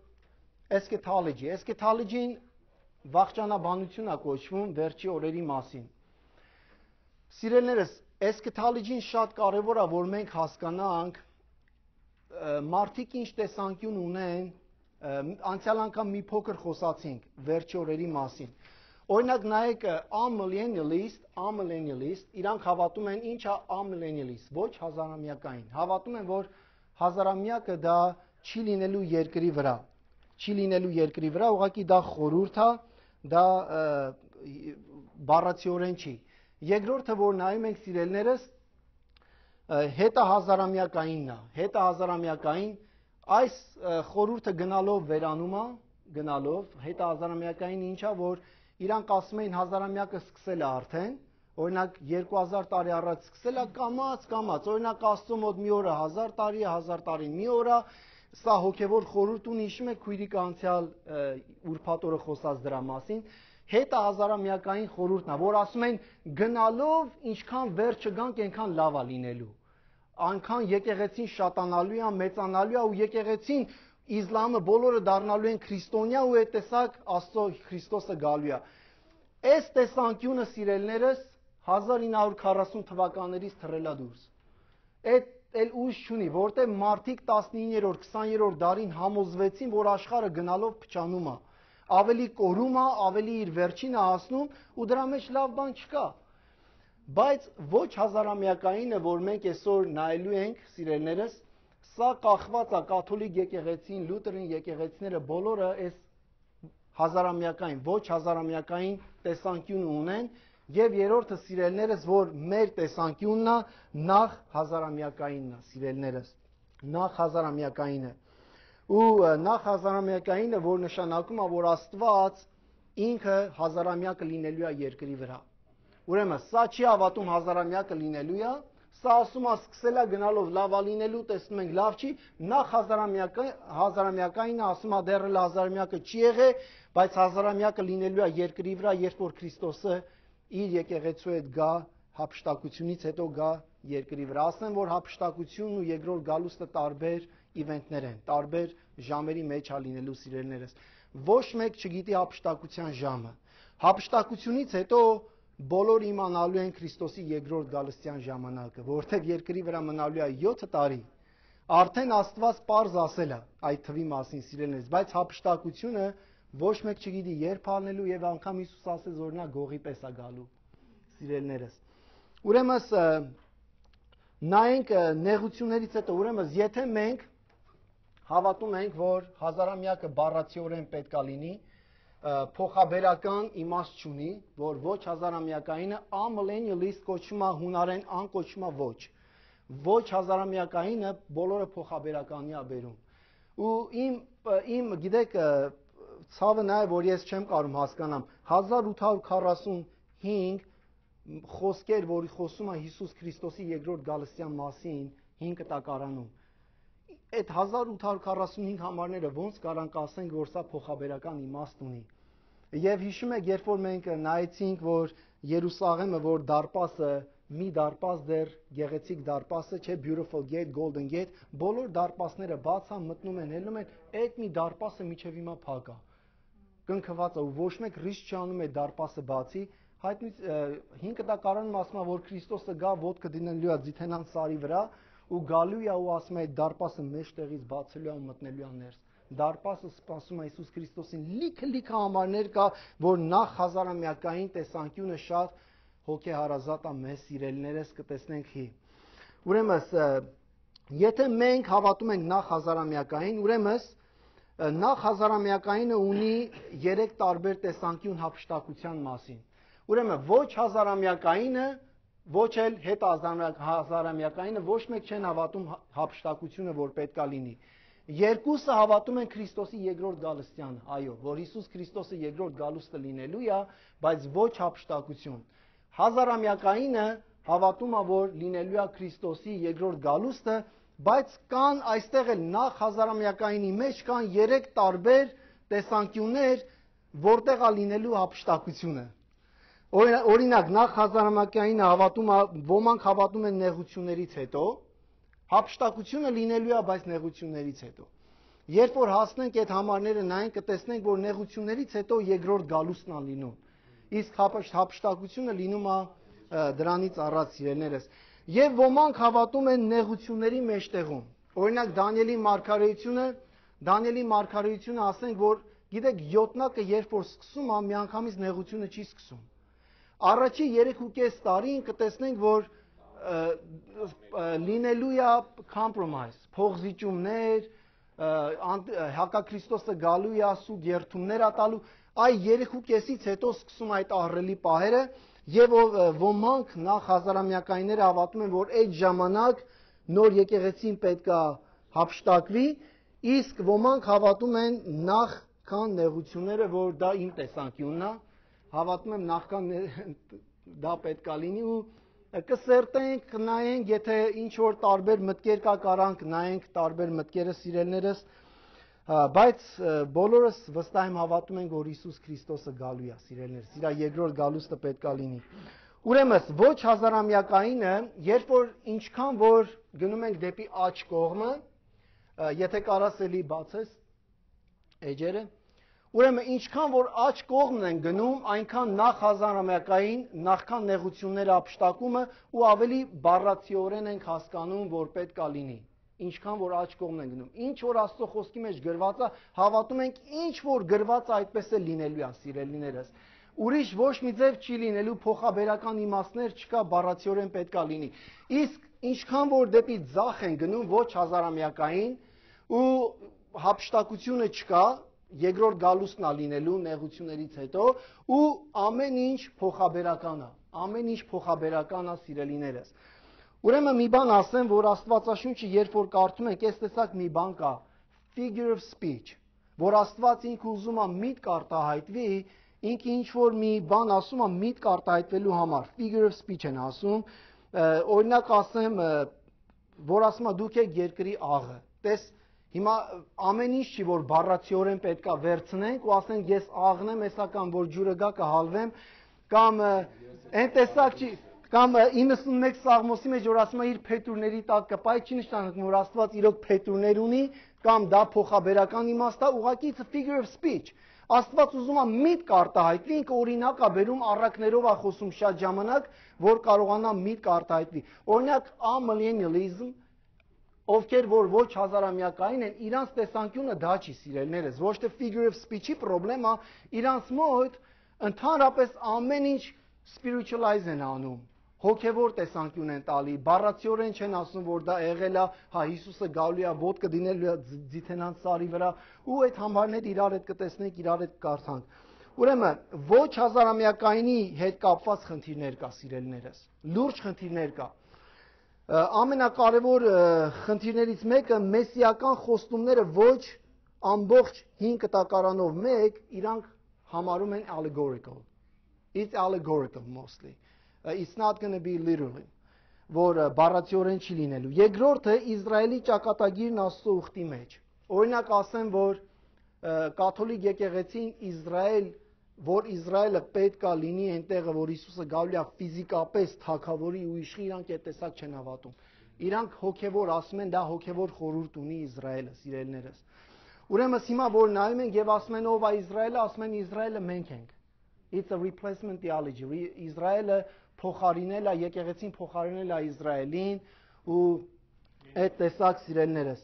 eschatology-ն վախճանաբանություն է կոչվում վերջի օրերի մասին։ Սիրելիներս, eschatology-ն շատ կարևոր է, որ մենք հասկանանք մարդիկ ինչ տեսանկյուն ունեն, անցյալ անգամ մի փոքր խոսացինք վերջի օրերի մասին։ Օրինակ նայեք amillennialist, իրանք հավատում են ինչ է amillennialist, ոչ հազարամյակային։ Հավատում են, որ հազարամյակը դա չի լինելու երկրի վրա, ուղղակի դա խորհուրդ է, դա բառացիորեն չի։ Երկրորդը, որ նայում ենք, սիրելիներս, հետահազարամյակայինն է, հետահազարամյակային, այս խորհուրդը գնալով վերանում է, հետահազարամյակային ինչա, որ իրանք ասում էին հազարամյակը սկսել է արդեն, օրինակ 2000 տարի առաջ սկսել է կամաց, օրինակ Աստծո մոտ մի օրը 1000 տարի է, 1000 տարին մի օր է, սա հոգևոր խորհուրդ ունի, հիշում եք քույրիկը անցյալ ուրբաթ օրը խոսած դրա մասին, հետահազարամյակային խորհուրդն է, որ ասում են գնալով ինչքան վեր չգանք, այնքան լավ է լինելու, այնքան եկեղեցին շատանալու է, մեծանալու է ու եկեղեցին Իսլամը բոլորը դառնալու են քրիստոնյա ու այդ տեսակ Աստծո Քրիստոսը գալու է։ Այս տեսանկյունը, սիրելիներս, 1940 թվականներից թռելա դուրս։ Այդ էլ ուժ չունի, որտեղ մարդիկ 19-րդ, 20-րդ դարին համոզվեցին, որ աշխարհը գնալով փչանում է, ավելի կորում է, ավելի իր վերջին է հասնում ու դրա մեջ լավ բան չկա։ Բայց ոչ հազարամյակայինը, որ մենք այսօր նայելու ենք, սիրելիներս, սա կախված է կաթոլիկ եկեղեցին, լյութերան եկեղեցիները բոլորը այս հազարամյակային, ոչ հազարամյակային տեսանկյուն ունեն եւ երրորդը, սիրելիներս, որ մեր տեսանկյունն է, նախ հազարամյակայինն է, սիրելիներս, նախ հազարամյակայինը։ Ու նախ հազարամյակայինը, որ նշանակում է, որ Աստված ինքը հազարամյակը լինելու է երկրի վրա։ Ուրեմն, սա չի հավատում հազարամյակը լինելու է, սա ասում է սկսել է գնալով լավ է լինելու, տեսնում ենք լավ չի, նախ հազարամյակայինը ասում է դեռ հազարամյակը չի եղել, բայց հազարամյակը լինելու է երկրի վրա, երբ որ Քրիստոսը իր եկեղեցու հետ գա, հափշտակությունից հետո գա երկրի վրա։ Ասեմ, որ հափշտակությունն ու երկրորդ գալուստը տարբեր իվենտներ են, տարբեր ժամերի մեջ է լինելու, սիրելիներս։ Ոչ մեկ չգիտի հափշտակության ժամը։ Հափշտակությունից հետո բոլորը իմանալու են Քրիստոսի երկրորդ գալստյան ժամանակը, որովհետև երկրի վրա մնալու է 7 տարի։ Արդեն Աստված պարզ ասել է այդ թվի մասին, սիրելիներս, բայց հափշտակությունը ոչ մեկ չգիտի երբ անելու եւ անգամ Հիսուս ասեց, օրինակ գողի պես է գալու, սիրելիներս։ Ուրեմն նայենք նեղություններից հետո, ուրեմն եթե մենք հավատում ենք, որ հազարամյակը բառացիորեն պետք է լինի, փոխաբերական իմաստ չունի, որ ոչ հազարամյակայինը amillennialist կոչվում է հունարեն, ան կոչվում է ոչ հազարամյակայինը բոլորը փոխաբերականի է բերում։ Ու իմ գիտեք ցավը նա է, որ ես չեմ կարող հասկանամ 1845 խոսքեր, որ խոսում է Հիսուս Քրիստոսի երկրորդ գալստյան մասին 5 կտակարանում։ Այդ 1845 համարները ոնց կարանք ասենք, որ սա փոխաբերական իմաստ ունի։ Եվ հիշում եք, երբ որ մենք նայեցինք, որ Երուսաղեմը, որ դարպասը մի դարպաս դեռ գեղեցիկ դարպասը չէ, beautiful gate, golden gate, բոլոր դարպասները բաց են, մտնում են, ելնում են, այդ մի դարպասը միջև հիմա փակ է։ Կնքված է ու ոչ մեկ ռիսկ չանում է դարպասը բացի։ Հայտնի 5 տակարանն ասում է, որ Քրիստոսը գա ոտքը դնելու է ձիթենան սարի վրա ու գալու է ու ասում է դարպասը մեջտեղից բացելու է ու մտնելու է ներս։ Դարպասը սպասում է Հիսուս Քրիստոսին, լիքը համարներ կա, որ նախ հազարամյակային տեսանկյունը շատ հոգեհարազատ է մեզ սիրելիներս կտեսնենք հի։ Ուրեմն, եթե մենք հավատում ենք նախ հազարամյակային, ուրեմն նախ հազարամյակայինը ունի 3 տարբեր տեսանկյուն հափշտակության մասին։ Ուրեմն ոչ հազարամյակայինը, ոչ էլ հետ հազարամյակայինը ոչ մեկ չեն հավատում հափշտակությունը, որ պետքա լինի։ Երկուսը հավատում են Քրիստոսի երկրորդ գալստյանը, այո, որ Հիսուս Քրիստոսը երկրորդ գալուստը լինելու է, բայց ոչ հափշտակություն։ Հազարամյակայինը հավատում է, որ լինելու է Քրիստոսի երկրորդ գալուստը, բայց կան այստեղ էլ նախ հազարամյակայինի մեջ կան 3 տարբեր տեսանկյուններ, որտեղ է լինելու հափշտակությունը։ Օրինակ, նախ հազարամյակայինը հավատում է, ոմանք հավատում են նեղություններից հետո, հափշտակությունը լինելու է, բայց նեղություններից հետո։ Երբ որ հասնենք այդ համարները նայենք, կտեսնենք, որ նեղություններից հետո երկրորդ գալուստն է լինում։ Իսկ հափշտակությունը լինում է դրանից առաջ սիրելիներս։ Եվ ոմանք հավատում են նեղությունների մեջտեղում։ Օրինակ Դանիելի մարգարեությունը ասենք, որ գիտեք 7-նակը երբ որ սկսում է, միանգամից նեղությունը չի սկսում։ Առաջի 3.5 տարին կտեսնենք, որ լինելու է compromise, փողզիջումներ, հակաքրիստոսը գալու է սուտ երթումներ ատալու, այ 3.5-ից հետո սկսում այդ ահռելի պահերը, եւ ոմանք նախ հազարամյակայինները հավատում են, որ այդ ժամանակ նոր եկեղեցին պետքա հափշտակվի, իսկ ոմանք հավատում են նախքան նեղությունները, որ դա իմ տեսանկյունն է, հավատում եմ նախքան դա պետքա լինի ու կսերտենք, կնայենք, եթե ինչ որ տարբեր մտքեր կա, կարանք նայենք տարբեր մտքերը սիրելիներս, բայց բոլորս վստահ եմ հավատում ենք, որ Հիսուս Քրիստոսը գալու է, սիրելիներս, իր երկրորդ գալուստը պետքա լինի։ Ուրեմն ոչ հազարամյակայինը, երբ որ ինչքան որ գնում ենք դեպի աջ կողմը, եթե կարաս էլի բացես էջերը, ուրեմն ինչքան որ աջ կողմն են գնում, այնքան նախ հազարամյակային, նախքան նեղությունները հափշտակումը ու ավելի բառացիորեն ենք հասկանում, որ պետքա լինի։ Ինչքան որ աջ կողմն են գնում։ Ինչ որ Աստծո խոսքի մեջ գրված է, հավատում ենք ինչ որ գրված է, այդպես է լինելու է, սիրելիներս։ Ուրիշ ոչ մի ձև չի լինելու, փոխաբերական իմաստներ չկա, բառացիորեն պետքա լինի։ Իսկ ինչքան որ դեպի ձախ են գնում, ոչ հազարամյակային ու հափշտակությունը չկա, երկրորդ գալուստն է լինելու նեղություններից հետո ու ամեն ինչ փոխաբերական է, ամեն ինչ փոխաբերական է, սիրելիներս։ Ուրեմն մի բան ասեմ, որ Աստվածաշունչը երբ որ կարդում ենք, այս տեսակ մի բան կա, figure of speech, որ Աստված ինքը ուզում է միտք արտահայտվի, ինքը ինչ որ մի բան ասում է միտք արտահայտվելու համար, figure of speech են ասում, օրինակ ասեմ, որ ասում է դուք եք երկրի աղը, տես հիմա ամեն ինչ չի, որ բառացիորեն պետքա վերցնենք ու ասենք ես աղն եմ, հեսա կամ որ ջուրը գա կհալվեմ, կամ այն տեսակ չի, կամ 91 Սաղմոսի մեջ որ ասում է իր փետուրների տակ կպայ, չի նշանակում որ Աստված իրոք փետուրներ ունի, կամ դա փոխաբերական իմաստ է, ուղղակի it's a figure of speech։ Աստված ուզում է միտք արտահայտվի, ինքը օրինակ է բերում, առակներով է խոսում շատ ժամանակ, որ կարողանա միտք արտահայտվի։ Օրինակ amillennialism, ովքեր որ ոչ հազարամյակային են, իրանց տեսանկյունը դա չի, սիրելիներս, ոչ թե figure of speech-ի խնդրեմ է, իրանց մոտ ընդհանրապես ամեն ինչ spiritualize են անում, հոգևոր տեսանկյուն են տալի, բառացիորեն չեն ասում, որ դա եղել է, հա Հիսուսը գալու է, ոտքը դինելու է ձիթենան սարի վրա, ու այդ համարները իրար հետ կտեսնենք, իրար հետ կկարդանք։ Ուրեմն ոչ հազարամյակայինի հետ կապված խնդիրներ կա, սիրելիներս, լուրջ խնդիրներ կա։ Ամենակարևոր խնդիրներից մեկը մեսիական խոստումները ոչ ամբողջ 5 տակարանով մեկ իրանք համարում են allegorical. It's allegorical mostly. It's not going to be literally. Որ բառացիորեն չի լինելու։ Երկրորդը Իսրայելի ճակատագիրն Աստծո ուխտի մեջ։ Օրինակ ասեմ, որ կաթոլիկ եկեղեցին Իսրայել որ Իսրայելը պետք է լինի այնտեղը, որ Հիսուսը գալու է ֆիզիկապես թագավորի ու իշխի, իրանք այդ տեսակ չեն հավատում։ Իրանք հոգևոր ասում են, դա հոգևոր խորհուրդ ունի Իսրայելը, սիրելիներս։ Ուրեմն հիմա որ նայում ենք եւ ասում են ով է Իսրայելը, ասում են Իսրայելը մենք ենք։ It's a replacement theology. Իսրայելը փոխարինել է, եկեղեցին փոխարինել է Իսրայելին ու այդ տեսակ սիրելիներս։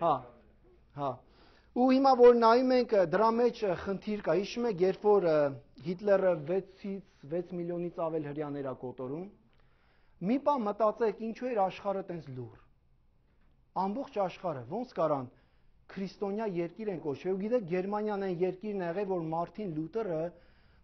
Հա։ Ու հիմա որ նայում ենք դրա մեջ խնդիր կա, հիշում եք, երբ որ Հիտլերը 6 միլիոնից ավել հրյաներ է կոտորում, մի բան մտածեք, ինչու էր աշխարհը տենց լուր։ Ամբողջ աշխարհը ոնց կարան քրիստոնյա երկիր են կոչվել։ Ու գիտեք, Գերմանիան այն երկիրն է եղել, որ Մարտին Լութերը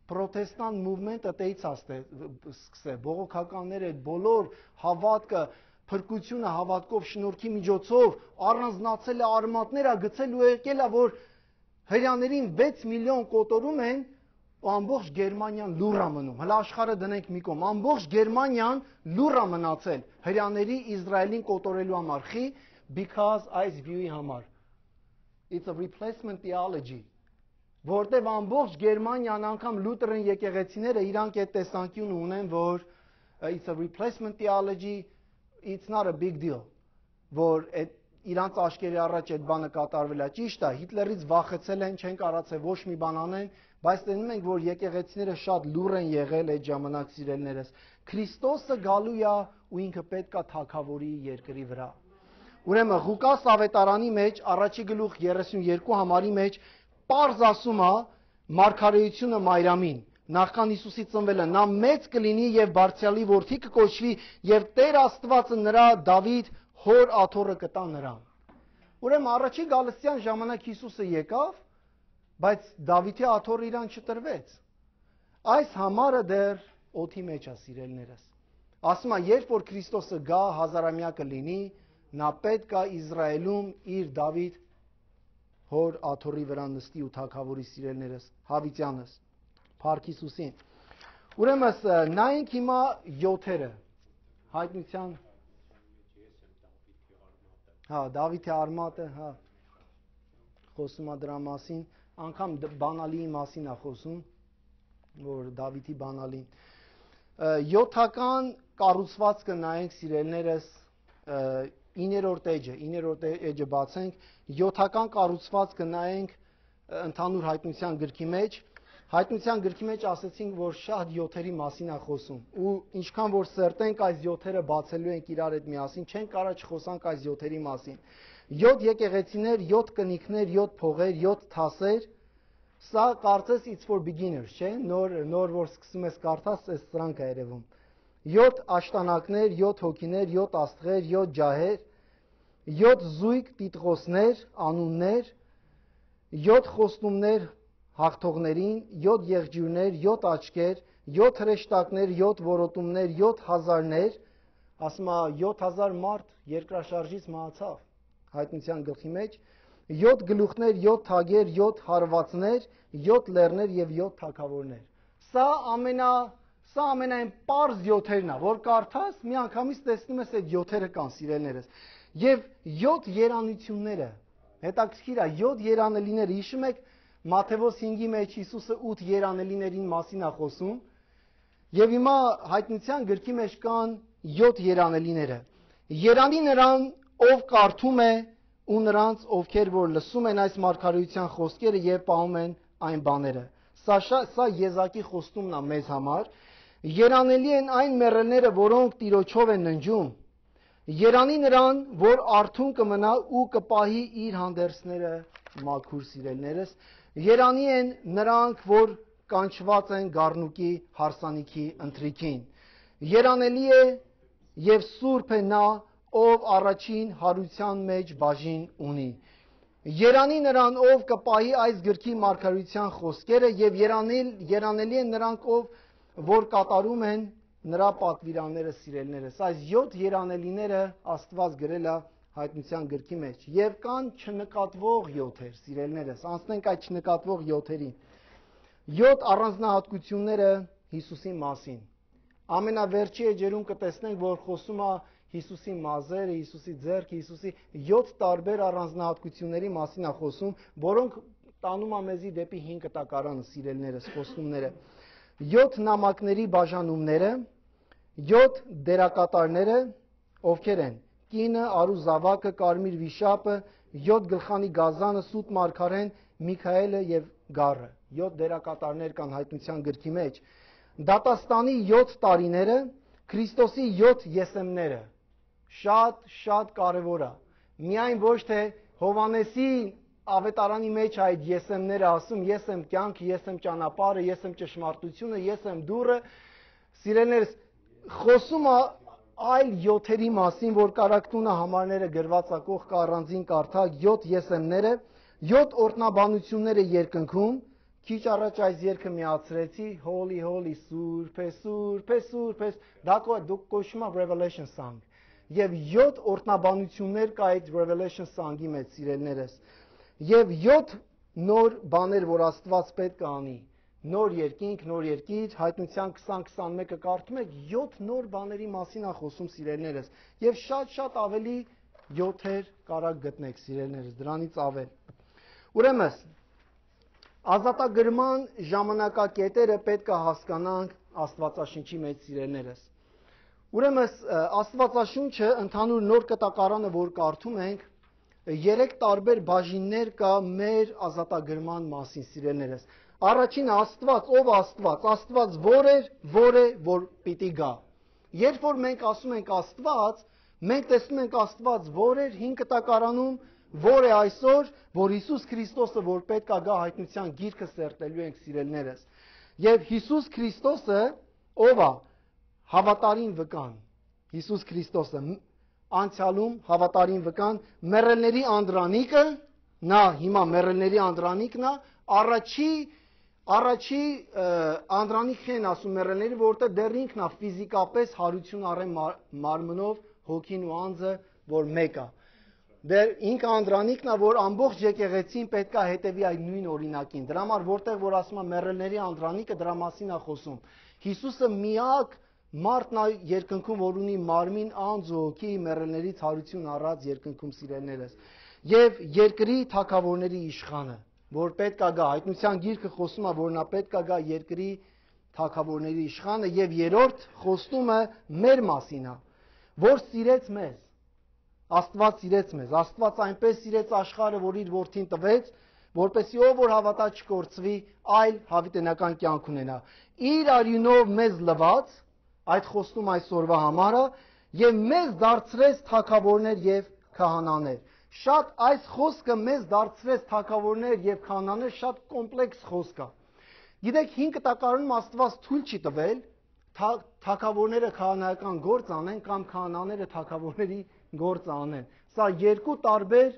պրոտեստանտ մուվմենտը տեից սկսել, բողոքականները բոլոր հավատքը, փրկությունը հավատքով շնորհքի միջոցով առանձնացել է, արմատներ է գցել ու եկել է, որ հրյաներին 6 միլիոն կոտորում են ու ամբողջ Գերմանիան լուր է մնում։ Հələ աշխարհը դնենք մի կողմ, ամբողջ Գերմանիան լուր է մնացել հրյաների Իսրայելին կոտորելու համար։ Խի because այս view-ի համար։ It's a replacement theology. Որտեվ ամբողջ Գերմանիան անգամ լութերան եկեղեցիները իրանք այդ տեսանկյունը ունեն, որ it's a replacement theology, it's not a big deal, որ իրանց աչքերի առաջ այդ բանը կատարվել է, ճիշտ է, Հիտլերից վախեցել են, չեն կարացել ոչ մի բան անեն, բայց տեսնում ենք, որ եկեղեցիները շատ լուր են եղել այդ ժամանակ սիրելիներս։ Քրիստոսը գալու է ու ինքը պետք է թագավորի երկրի վրա։ Ուրեմն Ղուկաս ավետարանի մեջ առաջի գլուխ 32 համարի մեջ պարզ ասում է մարգարեությունը Մարիամին, նախքան Հիսուսի ծնվելը, նա մեծ կլինի եւ Բարձրյալի որդի կկոչվի եւ Տեր Աստվածը նրա Դավիթ հոր աթոռը կտա նրան։ Ուրեմն առաջի գալստյան ժամանակ Հիսուսը եկավ, բայց Դավիթի աթոռը իրան չտրվեց։ Այս համարը դեռ օդի մեջ է, սիրելիներս։ Ասում է, երբ որ Քրիստոսը գա, հազարամյակը լինի, նա պետք է Իսրայելում իր Դավիթ հոր աթոռի վրա նստի ու թագավորի, սիրելիներս, հավիտյանս, Փառք Հիսուսին։ Ուրեմն նայենք հիմա 7-երը, հայտնության Դավիթի արմատը, խոսում է դրա մասին, անգամ բանալիի մասին է խոսում, որ Դավիթի բանալին։ 7-ական կառուցվածքը նայենք, սիրելիներս, 9-րդ էջը բացենք, 7-ական կառուցվածքը նայենք ընդհանուր հայտնության գրքի մեջ։ Հայտնության գրքի մեջ ասեցինք, որ շատ 7-երի մասին է խոսում, ու ինչքան որ սրտենք այս 7-երը բացելու ենք իրար հետ միասին, չենք կարող չխոսանք այս 7-երի մասին։ 7 եկեղեցիներ, 7 կնիքներ, 7 փողեր, 7 թասեր, սա կարծես it's for beginners, չէ՞, նոր որ սկսում ես կարդաս, այս սրանք է երևում։ 7 աշտանակներ, 7 հոգիներ, 7 աստղեր, 7 ջահեր, 7 զույգ տիտղոսներ, անուններ, 7 խոստումներ հաղթողներին, 7 եղջյուրներ, 7 աչքեր, 7 հրեշտակներ, 7 որոտումներ, 7 հազարներ, ասում է 7000 մարդ երկրաշարժից մահացավ հայտնության գլխի մեջ, 7 գլուխներ, 7 թագեր, 7 հարվածներ, 7 լեռներ եւ 7 թագավորներ։ Սա ամենայն պարզ 7-երն է, որ կարդաս, մի անգամից տեսնում ես այդ 7-երը կան, սիրելիներս։ Եվ 7 երանությունները, հետաքրքիր է, 7 երանելիները, հիշում եք Մատթեոս 5-ի մեջ Հիսուսը 8 երանելիներին մասին է խոսում, եւ հիմա հայտնության գրքի մեջ կան 7 երանելիները։ Երանի նրան, ով կարդում է, ու նրանց, ովքեր որ լսում են այս մարգարեության խոսքերը եւ պահում են այն բաները։ Սա եզակի խոստումն է մեզ համար։ Երանելի են այն մեռելները, որոնք Տիրոջով են ննջում։ Երանի նրան, որ արթուն կմնա ու կպահի իր հանդերձները մաքուր, սիրելիներս։ Երանի են նրանք, որ կանչված են գառնուկի հարսանիքի ընթրիքին։ Երանելի է եւ սուրբ է նա, ով առաջին հարության մեջ բաժին ունի։ Երանի նրան, ով կպահի այս գրքի մարգարեության խոսքերը, եւ երանելի են նրանք, որ կատարում են նրա պատվիրանները, սիրելիներս։ Այս 7 երանելիները Աստված գրել է հայտնության գրքի մեջ, եւ կան չնկատվող 7-եր, սիրելիներս, անցնենք այդ չնկատվող 7-երին։ 7 առանձնահատկությունները Հիսուսի մասին։ Ամենավերջի էջերում կտեսնենք, որ խոսում է Հիսուսի մազերը, Հիսուսի ձեռքը, Հիսուսի 7 տարբեր առանձնահատկությունների մասին է խոսում, որոնք տանում է մեզի դեպի 5 կտակարանը, սիրելիներս, խոստումները։ 7 նամակների բաժանումները, 7 դերակատարները, ովքեր են. կինը, արու զավակը, կարմիր վիշապը, 7 գլխանի գազանը, սուտ մարգարեն, Միքայելը եւ Գառը։ 7 դերակատարներ կան հայտնության գրքի մեջ։ Դատաստանի 7 տարիները, Քրիստոսի 7 եսեմները։ Շատ կարևոր է։ Միայն ոչ թե Հովանեսի ավետարանի մեջ այդ եսեմները ասում, ես եմ կյանքը, ես եմ ճանապարհը, ես եմ ճշմարտությունը, ես եմ դուռը։ Սիրելիներս, խոսում է այլ 7-երի մասին, որ կարակտունը համարները գրված է կողք առանձին կարդալ, 7 եսեմները, 7 օրհնաբանությունները երկնքում, քիչ առաջ այս երգը միացրեցի, Holy, Holy, Սուրբ է, Սուրբ է, Սուրբ է, դա կոչվում է Revelation Song։ Եվ 7 օրհնաբանություններ կա այդ Revelation Song-ի մեջ, սիրելիներս։ Եվ 7 նոր բաներ, որ Աստված պետք է անի։ Նոր երկինք, նոր երկիր, հայտնության 20-21-ը կարդում եք, 7 նոր բաների մասին է խոսում, սիրելիներս։ Եվ շատ ավելի 7-եր կարակ գտնեք, սիրելիներս, դրանից ավել։ Ուրեմն, ազատագրման ժամանակակետերը պետք է հասկանանք Աստվածաշնչի մեջ, սիրելիներս։ Ուրեմն, Աստվածաշունչը ընդհանուր նոր կտակարանը, որ կարդում ենք, 3 տարբեր բաժիններ կա մեր ազատագրման մասին, սիրելիներս։ Առաջինը Աստված, ով Աստված, Աստված որ է, որ պիտի գա։ Երբ որ մենք ասում ենք Աստված, մենք տեսնում ենք Աստված որ էր 5 կտակարանում, որ է այսօր, որ Հիսուս Քրիստոսը, որ պետք է գա հայտնության գիրքը սերտելու ենք, սիրելիներս։ Եվ Հիսուս Քրիստոսը ով է, հավատարիմ վկան։ Հիսուս Քրիստոսը անցյալում հավատարիմ վկան, մեռելների անդրանիկը, նա հիմա մեռելների անդրանիկն է, առաջի անդրանիկ են ասում մեռելների, որտեղ դեռ ինքն է ֆիզիկապես հարություն առեն մարմնով, հոգին ու անձը, որ մեկ է։ Դեռ ինքը անդրանիկն է, որ ամբողջ եկեղեցին պետք է հետևի այդ նույն օրինակին։ Դրա համար որտեղ որ ասում է մեռելների անդրանիկը, դրա մասին է խոսում։ Հիսուսը միակ մարդն է երկնքում, որ ունի մարմին, անձ ու հոգի, մեռելներից հարություն առած երկնքում, սիրելիներս։ Եվ երկրի թագավորների իշխանը, որ պետք է գա, հայտնության գիրքը խոսում է, որ նա պետք է գա երկրի թագավորների իշխանը, եւ երրորդ խոստումը մեր մասին է, որ սիրեց մեզ։ Աստված սիրեց մեզ, Աստված այնպես սիրեց աշխարհը, որ իր որդին տվեց, որպեսզի ով որ հավատա չկորցվի, այլ հավիտենական կյանք ունենա։ Իր արյունով մեզ լվաց, այդ խոստում այսօրվա համար է, եւ մեզ դարձրեց թագավորներ եւ քահանաներ։ Շատ այս խոսքը մեզ դարձրեց թագավորներ եւ քահանաներ, շատ կոմպլեքս խոսք է։ Գիտեք, 5 կտակարանում Աստված թույլ չի տվել թագավորները քահանայական գործ անեն կամ քահանաները թագավորների գործ անեն։ Սա երկու տարբեր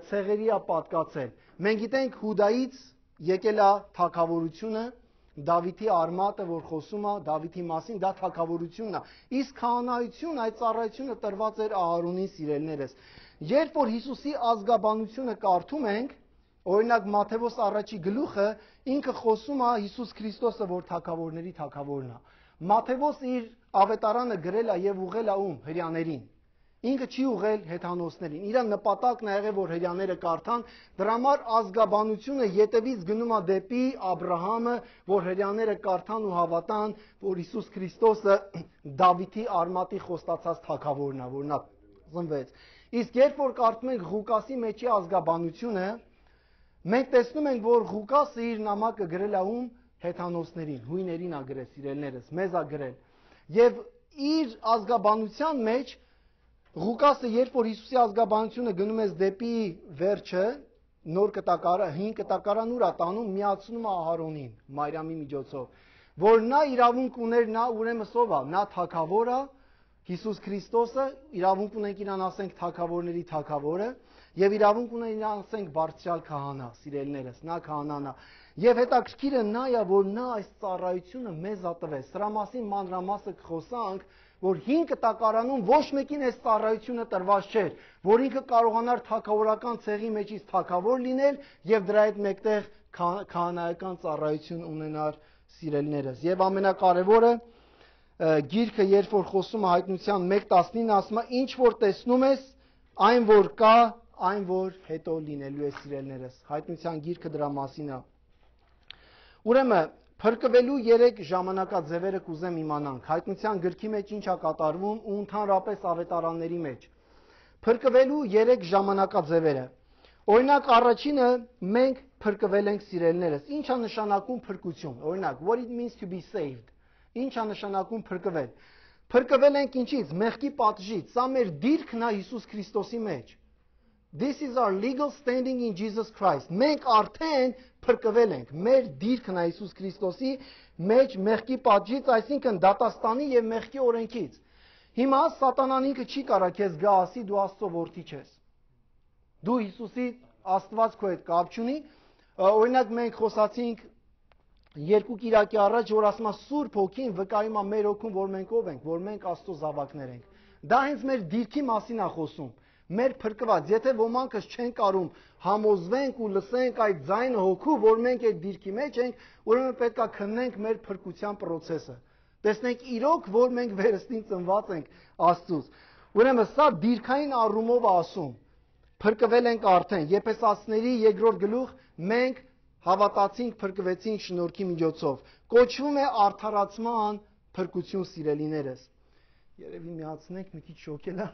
ցեղերի է պատկացել։ Մենք գիտենք Հուդայից եկել է թագավորությունը, Դավիթի արմատը, որ խոսում է Դավիթի մասին, դա թագավորությունն է։ Իսկ քահանայություն, այդ ծառայությունը տրված էր Ահարոնին, սիրելիներս։ Երբ որ Հիսուսի ազգաբանությունը կարդում ենք, օրինակ Մատթեոս առաջի գլուխը, ինքը խոսում է Հիսուս Քրիստոսը, որ թագավորների թագավորն է։ Մատթեոս իր ավետարանը գրել է եւ ուղղել է ում, հրեաներին։ Ինքը չի ուղղել հեթանոսներին։ Իր նպատակն է եղել, որ հրեաները կարդան, դրա համար ազգաբանությունը յետևից գնում է դեպի Աբրահամը, որ հրեաները կարդան ու հավատան, որ Հիսուս Քրիստոսը Դավիթի արմատի խոստացած թագավորն է, որ նա ծնվեց։ Իսկ երբ որ կարդում ենք Ղուկասի մեջի ազգաբանությունը, մենք տեսնում ենք, որ Ղուկասը իր նամակը գրել է ում, հեթանոսներին, հույներին է գրել, սիրելիներս, մեզ է գրել։ Եւ իր ազգաբանության մեջ Ղուկասը, երբ որ Հիսուսի ազգաբանությունը գնում է դեպի վերջը, նոր կտակարը, 5 կտակարան ուր է տանում, միացնում է Ահարոնին, Մարիամի միջոցով, որ նա իրավունք ուներ, նա ուրեմն ով է, նա թագավոր է, Հիսուս Քրիստոսը, իրավունք ունենք իրան ասենք թագավորների թագավորը, եւ իրավունք ունենք իրան ասենք բարձրյալ քահանա, սիրելիներս, նա քահանան է։ Եվ հետաքրքիրը նա է, որ նա այս ծառայությունը մեզ ա տվել։ Սրա մասին մանրամասը կխոսանք, որ 5 կտակարանում ոչ մեկին այս ծառայությունը տրված չէր, որ ինքը կարողանար թագավորական ցեղի մեջից թագավոր լինել եւ դրա հետ մեկտեղ քահանայական ծառայություն ունենար, սիրելիներս։ Եվ ամենակարևորը գիրքը, երբ որ խոսում է հայտնության 1:19, ասում է, ինչ որ տեսնում ես, այն որ կա, այն որ հետո լինելու է սիրելիներս։ Հայտնության գիրքը դրա մասին է։ Ուրեմն փրկվելու 3 ժամանակաձևերը կուզեմ իմանանք։ Հայտնության գրքի մեջ ինչ է կատարվում ու ընդհանրապես ավետարանների մեջ։ Փրկվելու 3 ժամանակաձևերը։ Օրինակ առաջինը մենք փրկվել ենք սիրելիներս։ Ինչ է նշանակում փրկություն։ Օրինակ, what it means to be saved։ Ինչ է նշանակում փրկվել։ Փրկվել ենք ինչից։ Մեղքի պատժից։ Սա մեր դիրքն է Հիսուս Քրիստոսի մեջ։ This is our legal standing in Jesus Christ. Մենք արդեն փրկվել ենք։ Մեր դիրքն է Հիսուս Քրիստոսի մեջ մեղքի պատժից, այսինքն դատաստանի եւ մեղքի օրենքից։ Հիմա սատանան ինքը չի կարա քեզ գա ասի դու Աստծո որդի ես։ Դու Հիսուսի Աստված քո հետ կապ չունի։ Օրինակ մենք խոսացինք երկու կիրակի առաջ, որ ասում է Սուրբ Հոգին վկայում է մեր հոգում, որ մենք ով ենք, որ մենք Աստծո զավակներ ենք։ Դա հենց մեր դիրքի մասին է խոսում։ Մեր փրկված, եթե ոմանքս չեն կարում համոզվենք ու լսենք այդ ձայնը հոգու, որ մենք այդ դիրքի մեջ ենք, ուրեմն պետք է քննենք մեր փրկության process-ը։ Տեսնենք իրոք, որ մենք վերստին ծնված ենք Աստծուց։ Ուրեմն սա դիրքային առումով ասում։ Փրկվել ենք արդեն։ Եփեսացիների 2-րդ գլուխ մենք հավատացինք, փրկվեցինք շնորհքի միջոցով։ Կոչվում է արդարացման փրկություն սիրելիներս։ Երևի միացնենք մի քիչ շոկել է։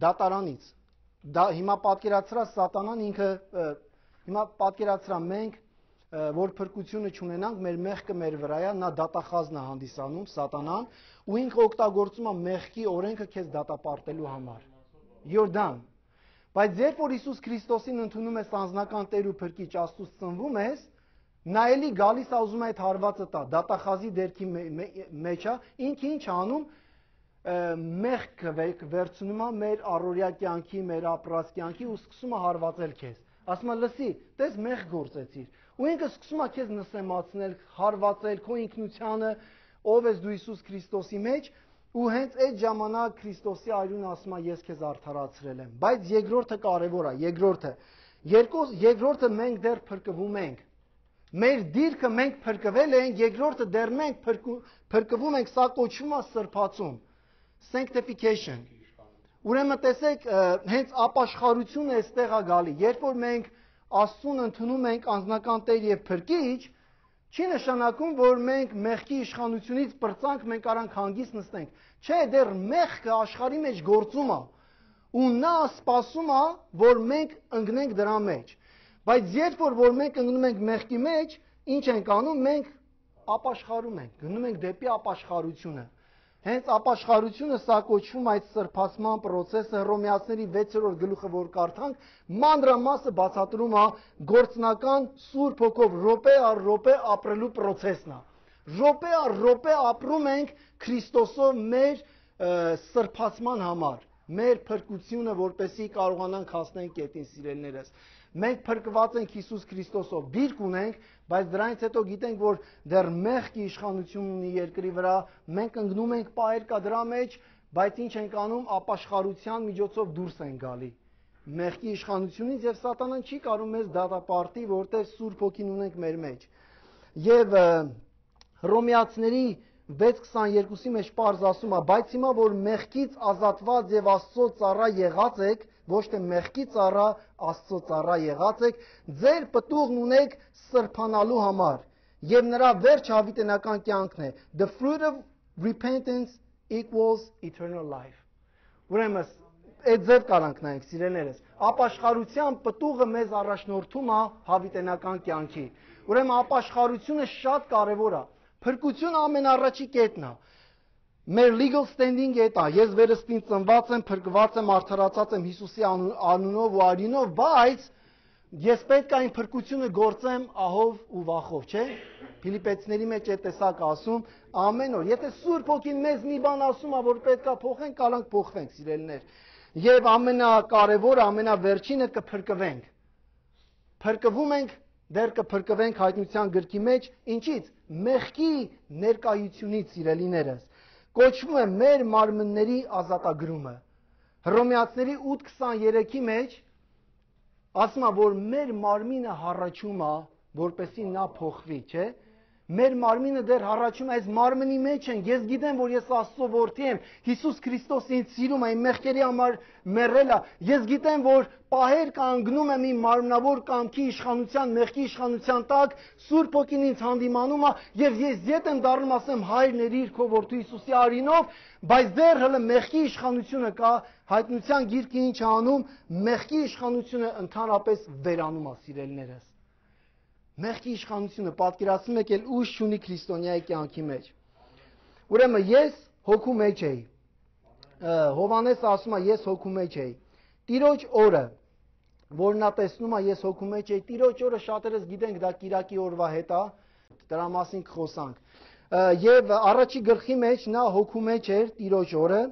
Դատարանից։ Դա հիմա պատկերացրա սատանան ինքը հիմա պատկերացրա մենք որ փրկությունը չունենանք, մեր մեղքը մեր վրա է, նա դատախազն է հանդիսանում սատանան, ու ինքը օգտագործում է մեղքի օրենքը քեզ դատապարտելու համար։ You're done։ Բայց երբ որ Հիսուս Քրիստոսին ընդունում ես անձնական Տեր ու Փրկիչ Աստծուց ծնվում ես, նա էլի գալիս է ուզում այդ հարվածը տա, դատախազի դերքի մեջ է, ինքը ինչ անում մեղքը վերցնում է մեր առօրյա կյանքի, մեր ապրած կյանքի ու սկսում է հարվածել քեզ։ Ասում է լսի, տես մեղ գործեցիր։ Ու ինքը սկսում է քեզ նսեմացնել, հարվածել քո ինքնությանը, ով ես դու Հիսուս Քրիստոսի մեջ, ու հենց այդ ժամանակ Քրիստոսի այրուն ասում է ես քեզ արդարացրել եմ։ Բայց երկրորդը կարևոր է, երկրորդը մենք դեռ փրկվում ենք։ Մեր դիրքը մենք փրկվել ենք, երկրորդը դեռ մենք փրկվում ենք, սա կոչվում է սրբացում։ Sanctification։ Ուրեմն տեսեք, հենց ապաշխարությունը այստեղ է գալի։ Երբ որ մենք Աստծուն ընդունում ենք անձնական Տեր եւ Փրկիչ, չի նշանակում, որ մենք մեղքի իշխանությունից պրծանք, մենք արանք հանգիստ նստենք։ Չէ, դեռ մեղքը աշխարհի մեջ գործում է, ու նա սպասում է, որ մենք ընկնենք դրա մեջ։ Բայց երբ որ մենք ընկնում ենք մեղքի մեջ, ինչ ենք անում, մենք ապաշխարում ենք, գնում ենք դեպի ապաշխարությունը։ Հենց ապաշխարությունը սա կոչվում այդ սրբացման process-ը Հռոմեացիների 6-րդ գլուխը որ կարդանք, մանրամասը բացատրում է գործնական Սուրբ Հոգով րոպե առ րոպե ապրելու process-ն է։ Րոպե առ րոպե ապրում ենք Քրիստոսով մեր սրբացման համար, մեր փրկությունը, որպեսզի կարողանանք հասնել կետին սիրելիներս։ Մենք փրկված ենք Հիսուս Քրիստոսով, դիրք ունենք, բայց դրանից հետո գիտենք, որ դեռ մեղքի իշխանություն ունի երկրի վրա, մենք ընկնում ենք պահեր կա դրա մեջ, բայց ինչ ենք անում, ապաշխարության միջոցով դուրս են գալի մեղքի իշխանությունից եւ սատանան չի կարող մեզ դատապարտի, որտեղ Սուրբ Հոգին ունենք մեր մեջ։ Եվ Հռոմեացիների 6:22-ի մեջ պարզ ասում է, բայց հիմա որ մեղքից ազատված եւ Աստծո ծառա եղած եք, ոչ թե մեղքի ծառա, Աստծո ծառա եղած եք, ձեր պտուղն ունեք սրբանալու համար, եւ նրա վերջ հավիտենական կյանքն է։ The fruit of repentance equals eternal life։ Ուրեմն այդ ձև կարանք նայենք սիրելիներս։ Ապաշխարության պտուղը մեզ առաջնորդում է հավիտենական կյանքի։ Ուրեմն ապաշխարությունը շատ կարեւոր է։ Փրկությունը ամենառաջի կետն է։ Մեր legal standing-ը դա է։ Ես վերստին ծնված եմ, փրկված եմ, արդարացած եմ Հիսուսի անունով ու արյունով, բայց ես պետք է այն փրկությունը գործեմ ահով ու վախով, չէ՞։ Ֆիլիպեցիների մեջ այդ տեսակ ասում, ամեն օր, եթե Սուրբ Հոգին մեզ մի բան ասում է, որ պետք է փոխենք, կարանք փոխվենք, սիրելիներ։ Եվ ամենակարևորը, ամենավերջինը կփրկվենք։ Փրկվում ենք, դեռ կփրկվենք հայտնության գրքի մեջ, ինչից։ Մեղքի ներկայությունից, սիրելիներս, կոչվում է մեր մարմնների ազատագրումը։ Հռոմեացիների 8:23-ի մեջ ասում է, որ մեր մարմինը հառաչում է, որպեսզի նա փոխվի, չէ՞։ Մեր մարմինը դեռ հառաչում է, այս մարմնի մեջ են, ես գիտեմ, որ ես Աստծո որդի եմ, Հիսուս Քրիստոս ինձ սիրում է, իմ մեղքերի համար մեռել է, ես գիտեմ, որ պահեր կանգնում եմ իմ մարմնավոր կամքի իշխանության, մեղքի իշխանության տակ, Սուրբ Հոգին ինձ հանդիմանում է, եւ ես ետ եմ դառնում, ասեմ, Հայր ներիր քո որդու Հիսուսի արինով, բայց դեռ հələ մեղքի իշխանությունը կա, հայտնության գիրքը ինչ անում, մեղքի իշխանությունը ընդհանրապես վերանում է, սիրելիներս։ Մեղքի իշխանությունը պատկերացնում եք էլ ուժ չունի քրիստոնյայի կյանքի մեջ։ Ուրեմն ես հոգու մեջ էի։ Հովհաննեսը ասում է ես հոգու մեջ էի։ Տիրոջ օրը, որ նա տեսնում է ես հոգու մեջ էի, Տիրոջ օրը շատերս գիտենք դա Կիրակի օրվա հետ է, դրա մասին կխոսանք։ Եվ առաջի գլխի մեջ նա հոգու մեջ էր Տիրոջ օրը,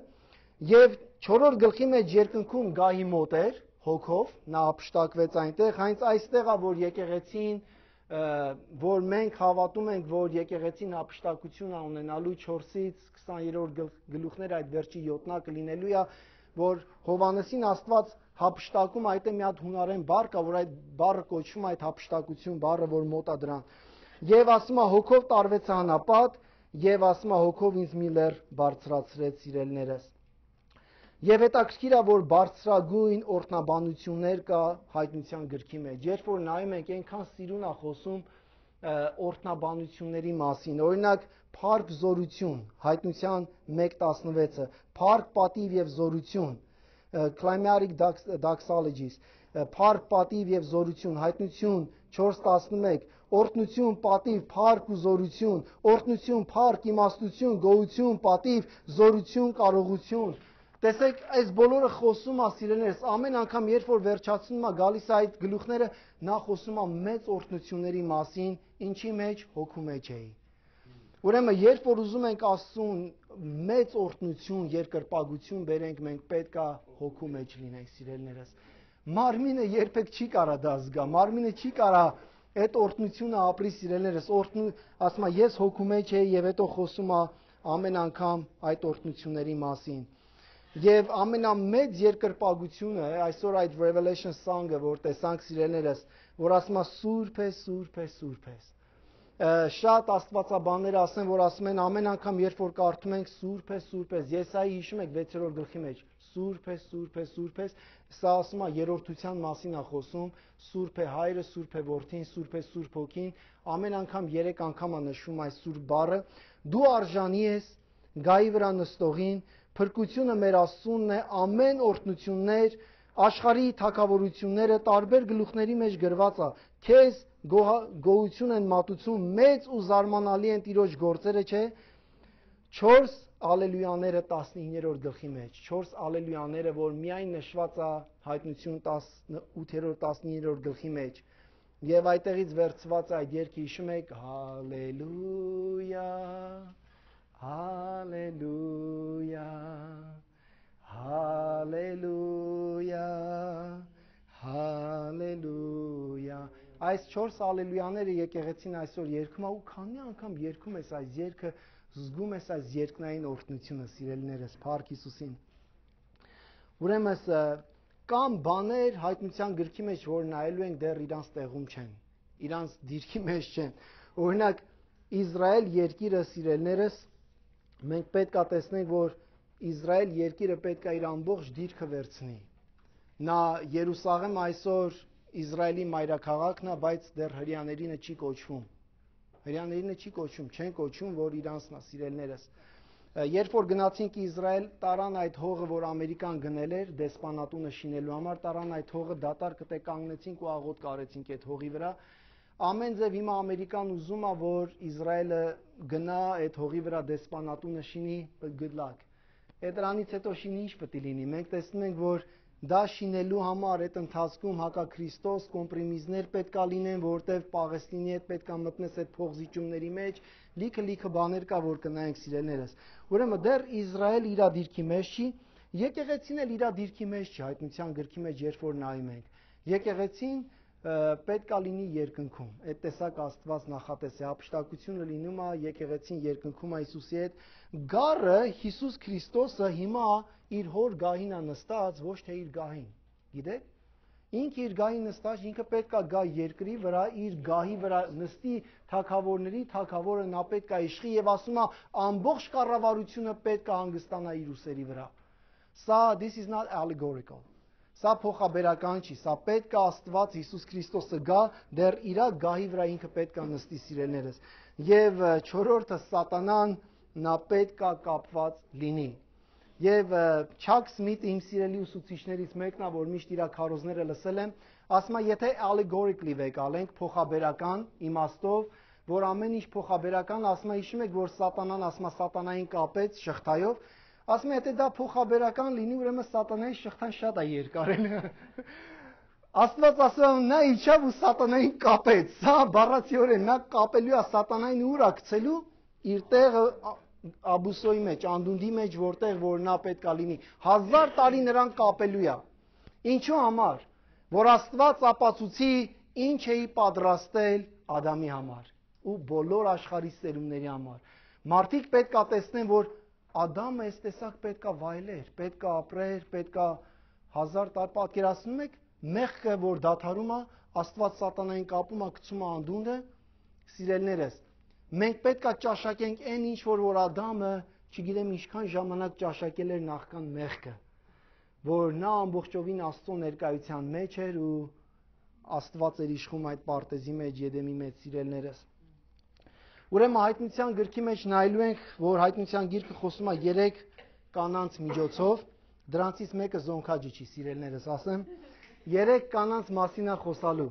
եւ 4-րդ գլխի մեջ երկնքում գահի մոտ էր հոգով, նա ապշտակվեց այնտեղ, հենց այստեղ է որ եկեղեցին որ մենք հավատում ենք, որ եկեղեցին ապշտակություն է ունենալու 4-ից 20-րդ գլուխներ այդ վերջի 7-նակը լինելու է, որ Հովհաննեսին Աստված հափշտակում, այդ է մի հատ հունարեն բառ կա, որ այդ բառը կոչվում է այդ հափշտակություն բառը, որ մոտ է դրան։ Եվ ասում է հոգով տարվեցա անապատ, եւ ասում է հոգով ինձ մի լեռ բարձրացրեց, սիրելիներս։ Եվ հետաքրքիր է, որ բարձրագույն օրհնաբանություններ կա հայտնության գրքի մեջ։ Երբ որ նայում ենք, այնքան սիրուն է խոսում օրհնաբանությունների մասին։ Օրինակ, փառք զորություն, հայտնության 1:16-ը, փառք պատիվ եւ զորություն, climatic doxologies, փառք պատիվ եւ զորություն, հայտնություն 4:11, օրհնություն, պատիվ, փառք ու զորություն, օրհնություն, փառք, իմաստություն, գոհություն, պատիվ, զորություն, կարողություն։ Տեսեք, այս բոլորը խոսում է, սիրելիներս, ամեն անգամ, երբ որ վերջացնում է գալիս այդ գլուխները, նա խոսում է մեծ օրհնությունների մասին, ինչի մեջ, հոգու մեջ էի։ Ուրեմն, երբ որ ուզում ենք Աստծուն մեծ օրհնություն, երկրպագություն բերենք, մենք պետք է հոգու մեջ լինենք, սիրելիներս։ Մարմինը երբեք չի կարա դա զգա, մարմինը չի կարա այդ օրհնությունը ապրի, սիրելիներս, ասում է, ես հոգու մեջ էի եւ հետո խոսում է ամեն անգամ այդ օրհնությունների մասին։ Եվ ամենամեծ երկրպագությունը այսօր այդ Revelation song-ը, որ տեսանք, սիրելիներս, որ ասում է Սուրբ է, Սուրբ է, Սուրբ է։ Շատ աստվածաբաններ ասեն, որ ասում են ամեն անգամ, երբ որ կարդում ենք Սուրբ է, Սուրբ է, Եսայի հիշում եք 6-րդ գլխի մեջ, Սուրբ է, Սուրբ է, Սուրբ է, սա ասում է երրորդության մասին է խոսում, Սուրբ է Հայրը, Սուրբ է Որդին, Սուրբ է Սուրբ Հոգին, ամեն անգամ 3 անգամ է նշվում այս Սուրբ բառը, դու արժանի ես գայի վրա նստողին, փրկությունը մեր Աստծունն է, ամեն օրհնություններ, աշխարհի թագավորությունները տարբեր գլուխների մեջ գրված է, քեզ գոհություն են մատուցում, մեծ ու զարմանալի են Տիրոջ գործերը, չէ՞։ 4 ալելույաները 19-րդ գլխի մեջ, 4 ալելույաները, որ միայն նշված է հայտնություն 18-րդ 19-րդ գլխի մեջ։ Եվ այդտեղից վերցված է այդ երգը, հիշում եք, հալելույա, հալելույա, հալելույա, հալելույա։ Այս 4 հալելույաները եկեղեցին այսօր երգում է, ու քանի անգամ երգում ես այս երգը, զգում ես այս երկնային օրհնությունը, սիրելիներս, փառք Հիսուսին։ Ուրեմն կամ բաներ հայտնության գրքի մեջ, որ նայելու ենք, դեռ իրանց տեղում չեն, իրանց դիրքի մեջ չեն։ Օրինակ, Իսրայել երկիրը, սիրելիներս, մենք պետք է տեսնենք, որ Իսրայել երկիրը պետք է իր ամբողջ դիրքը վերցնի։ Նա Երուսաղեմ այսօր Իսրայելի մայրաքաղաքն է, բայց դեռ հրեաներինը չի կոչվում։ Հրեաներինը չի կոչվում, չեն կոչվում, որ իրանցն է, սիրելիներս։ Երբ որ գնացինք Իսրայել, տարան այդ հողը, որ Ամերիկան գնել էր դեսպանատունը շինելու համար, տարան այդ հողը, դատար կտե կանգնեցինք ու աղոթք արեցինք այդ հողի վրա։ Ամեն ձև հիմա Ամերիկան ուզում է, որ Իսրայելը գնա այդ հողի վրա դեսպանատունը շինի, but good luck։ Այդ դրանից հետո շինի ինչ պետք է լինի։ Մենք տեսնում ենք, որ դա շինելու համար այդ ընթացքում հակաքրիստոս կոմպրոմիզներ պետք է լինեն, որտեղ Պաղեստինի հետ պետք է մտնես այդ փողզիջումների մեջ, լիքը բաներ կա, որ կնայենք, սիրելիներս։ Ուրեմն դեռ Իսրայել իր դիրքի մեջ չի, եկեղեցին էլ իր դիրքի մեջ չի, հայտնության գրքի մեջ երբ որ նայում ենք։ Եկեղեցին պետք է լինի երկնքում։ Այդ տեսակ Աստված նախատես է, ապշտակությունը լինում է եկեղեցին երկնքում Հիսուսի հետ։ Գառը Հիսուս Քրիստոսը հիմա իր հոր գահին է նստած, ոչ թե իր գահին։ Գիտեք։ Ինքը իր գահի նստած, ինքը պետք է գա երկրի վրա, իր գահի վրա նստի թագավորների թագավորը, նա պետք է իշխի եւ ասում է ամբողջ կառավարությունը պետք է հանգստանա իր ուսերի վրա։ Սա this is not allegorical. Սա փոխաբերական չի, սա պետք է Աստված Հիսուս Քրիստոսը գա, դեռ իր գահի վրա ինքը պետք է նստի սիրելիներս։ Եվ չորրորդը սատանան նա պետք է կապված լինի։ Եվ Չակ Սմիթը իմ սիրելի ուսուցիչներից մեկն է, որ միշտ իր քարոզները լսել եմ, ասում է, եթե allegorically վեկալենք փոխաբերական իմաստով, որ ամեն ինչ փոխաբերական, ասում է, հիշում եք, որ սատանան ասում է սատանային կապեց շղթայով, ասում է, եթե դա փոխաբերական լինի, ուրեմն սատանայի շղթան շատ է երկարել։ Աստված ասում է, նա իջավ ու սատանային կապեց, սա բառացիորեն նա կապելու է սատանային ուր ակցելու իր տեղը Աբուսոյի մեջ, անդունդի մեջ, որտեղ որ նա պետք է լինի, 1000 տարի նրան կապելու է։ Ինչու համար, որ Աստված ապացուցի ինչ էի պատրաստել Ադամի համար ու բոլոր աշխարհի սերունդների համար։ Մարդիկ պետք է տեսնեն, որ Ադամը այս տեսակ պետք է վայելեր, պետք է ապրեր, պետք է 1000 տարի պատկերացնում եք, մեղքը որ դադարում է, Աստված սատանային կապում է, գցում է անդունդը, սիրելիներս։ Մենք պետք է ճաշակենք այն ինչ որ Ադամը, չգիտեմ ինչքան ժամանակ ճաշակել էր նախքան մեղքը, որ նա ամբողջովին Աստծո ներկայության մեջ էր ու Աստված էր իշխում այդ պարտեզի մեջ, Եդեմի մեջ, սիրելիներս։ Ուրեմն հայտնության գրքի մեջ նայելու ենք, որ հայտնության գիրքը խոսում է 3 կանանց միջոցով, դրանցից մեկը զոնքաջի չի, սիրելիներս, ասեմ, 3 կանանց մասին է խոսալու։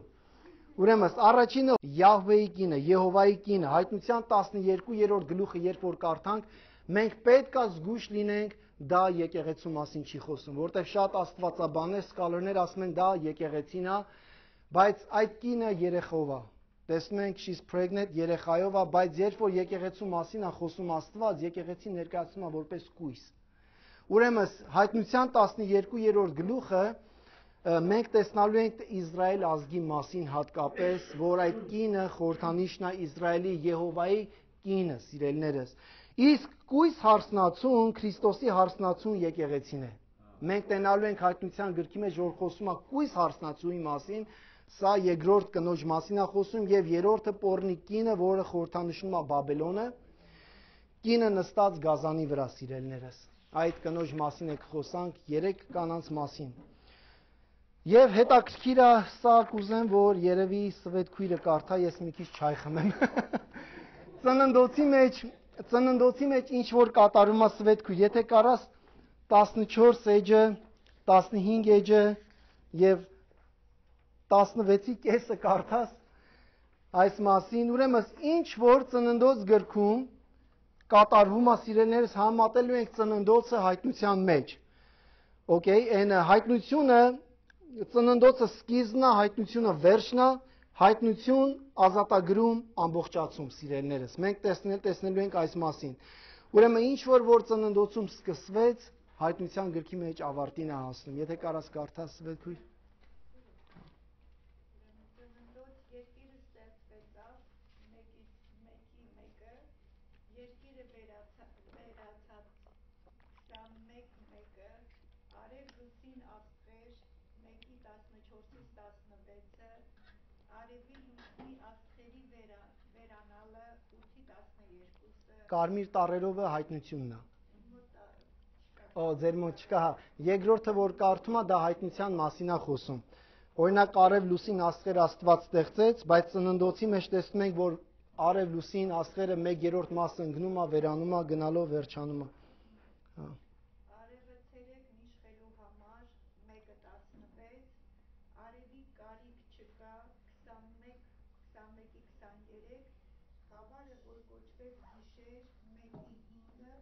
Ուրեմն առաջինը Յահվեի կինը, Եհովայի կինը, հայտնության 12-րդ գլուխը, երբ որ կարդանք, մենք պետք է զգույշ լինենք, դա եկեղեցու մասին չի խոսում, որտեղ շատ աստվածաբաններ, սկալերներ ասում են դա եկեղեցին է, բայց այդ կինը երեխով է։ Տեսնում ենք she's pregnant երեխայով է, բայց երբ որ եկեղեցու մասին է խոսում Աստված, եկեղեցին ներկայացնում է որպես կույս։ Ուրեմն հայտնության 12-րդ գլուխը մենք տեսնալու ենք Իսրայել ազգի մասին հատկապես, որ այդ կինը խորհրդանիշն է Իսրայելի Եհովայի կինը, սիրելիներս։ Իսկ կույս հարսնացուն Քրիստոսի հարսնացուն եկեղեցին է։ Մենք տենալու ենք հայտնության գրքի մեջ, որ խոսում է կույս հարսնացուի մասին, սա երկրորդ կնոջ մասին է խոսում եւ երրորդը Պորնի կինը, որը խորհրդանշում է Բաբելոնը, կինը նստած գազանի վրա, սիրելիներս։ Այդ կնոջ մասին եք խոսանք 3 կանանց մասին։ Եվ հետաքրքիր է, սա կուզեմ, որ երևի Սվետ քույրը կարդա, ես մի քիչ չայ խմեմ։ Ծննդոցի մեջ ինչ որ կատարում է Սվետ քույր, եթե կարաս 14 էջը, 15 էջը եւ 16-ի կեսը կարդաս այս մասին, ուրեմն ինչ որ ծննդոց գրքում կատարվում է, սիրելիներս, համատելու ենք ծննդոցը հայտնության մեջ։ Okay, այն հայտնությունը ծննդոցը սկիզբն է, հայտնությունը վերջն է, հայտնություն, ազատագրում, ամբողջացում, սիրելիներս։ Մենք տեսնելու ենք այս մասին։ Ուրեմն ինչ որ ծննդոցում սկսվեց, հայտնության գրքի մեջ ավարտին է հասնում։ Եթե կարաս կարդաս Սվետ քույր։ Կարմիր տառերովը հայտնությունն է։ Ձեր մոտ չկա, հա։ Երկրորդը որ կարդում է, դա հայտնության մասին է խոսում։ Օրինակ արև լուսին աստղեր Աստված ստեղծեց, բայց ծննդոցի մեջ տեսնում ենք, որ արև լուսին աստղերը 1/3 մասը ընկնում է, վերանում է, գնալով վերջանում է։ Հա։ Արևը ցերեկ իշխելու համար 1:16, արևի կարիք չկա 21-23, խավարը որ կոչվեց գիշեր 1:5,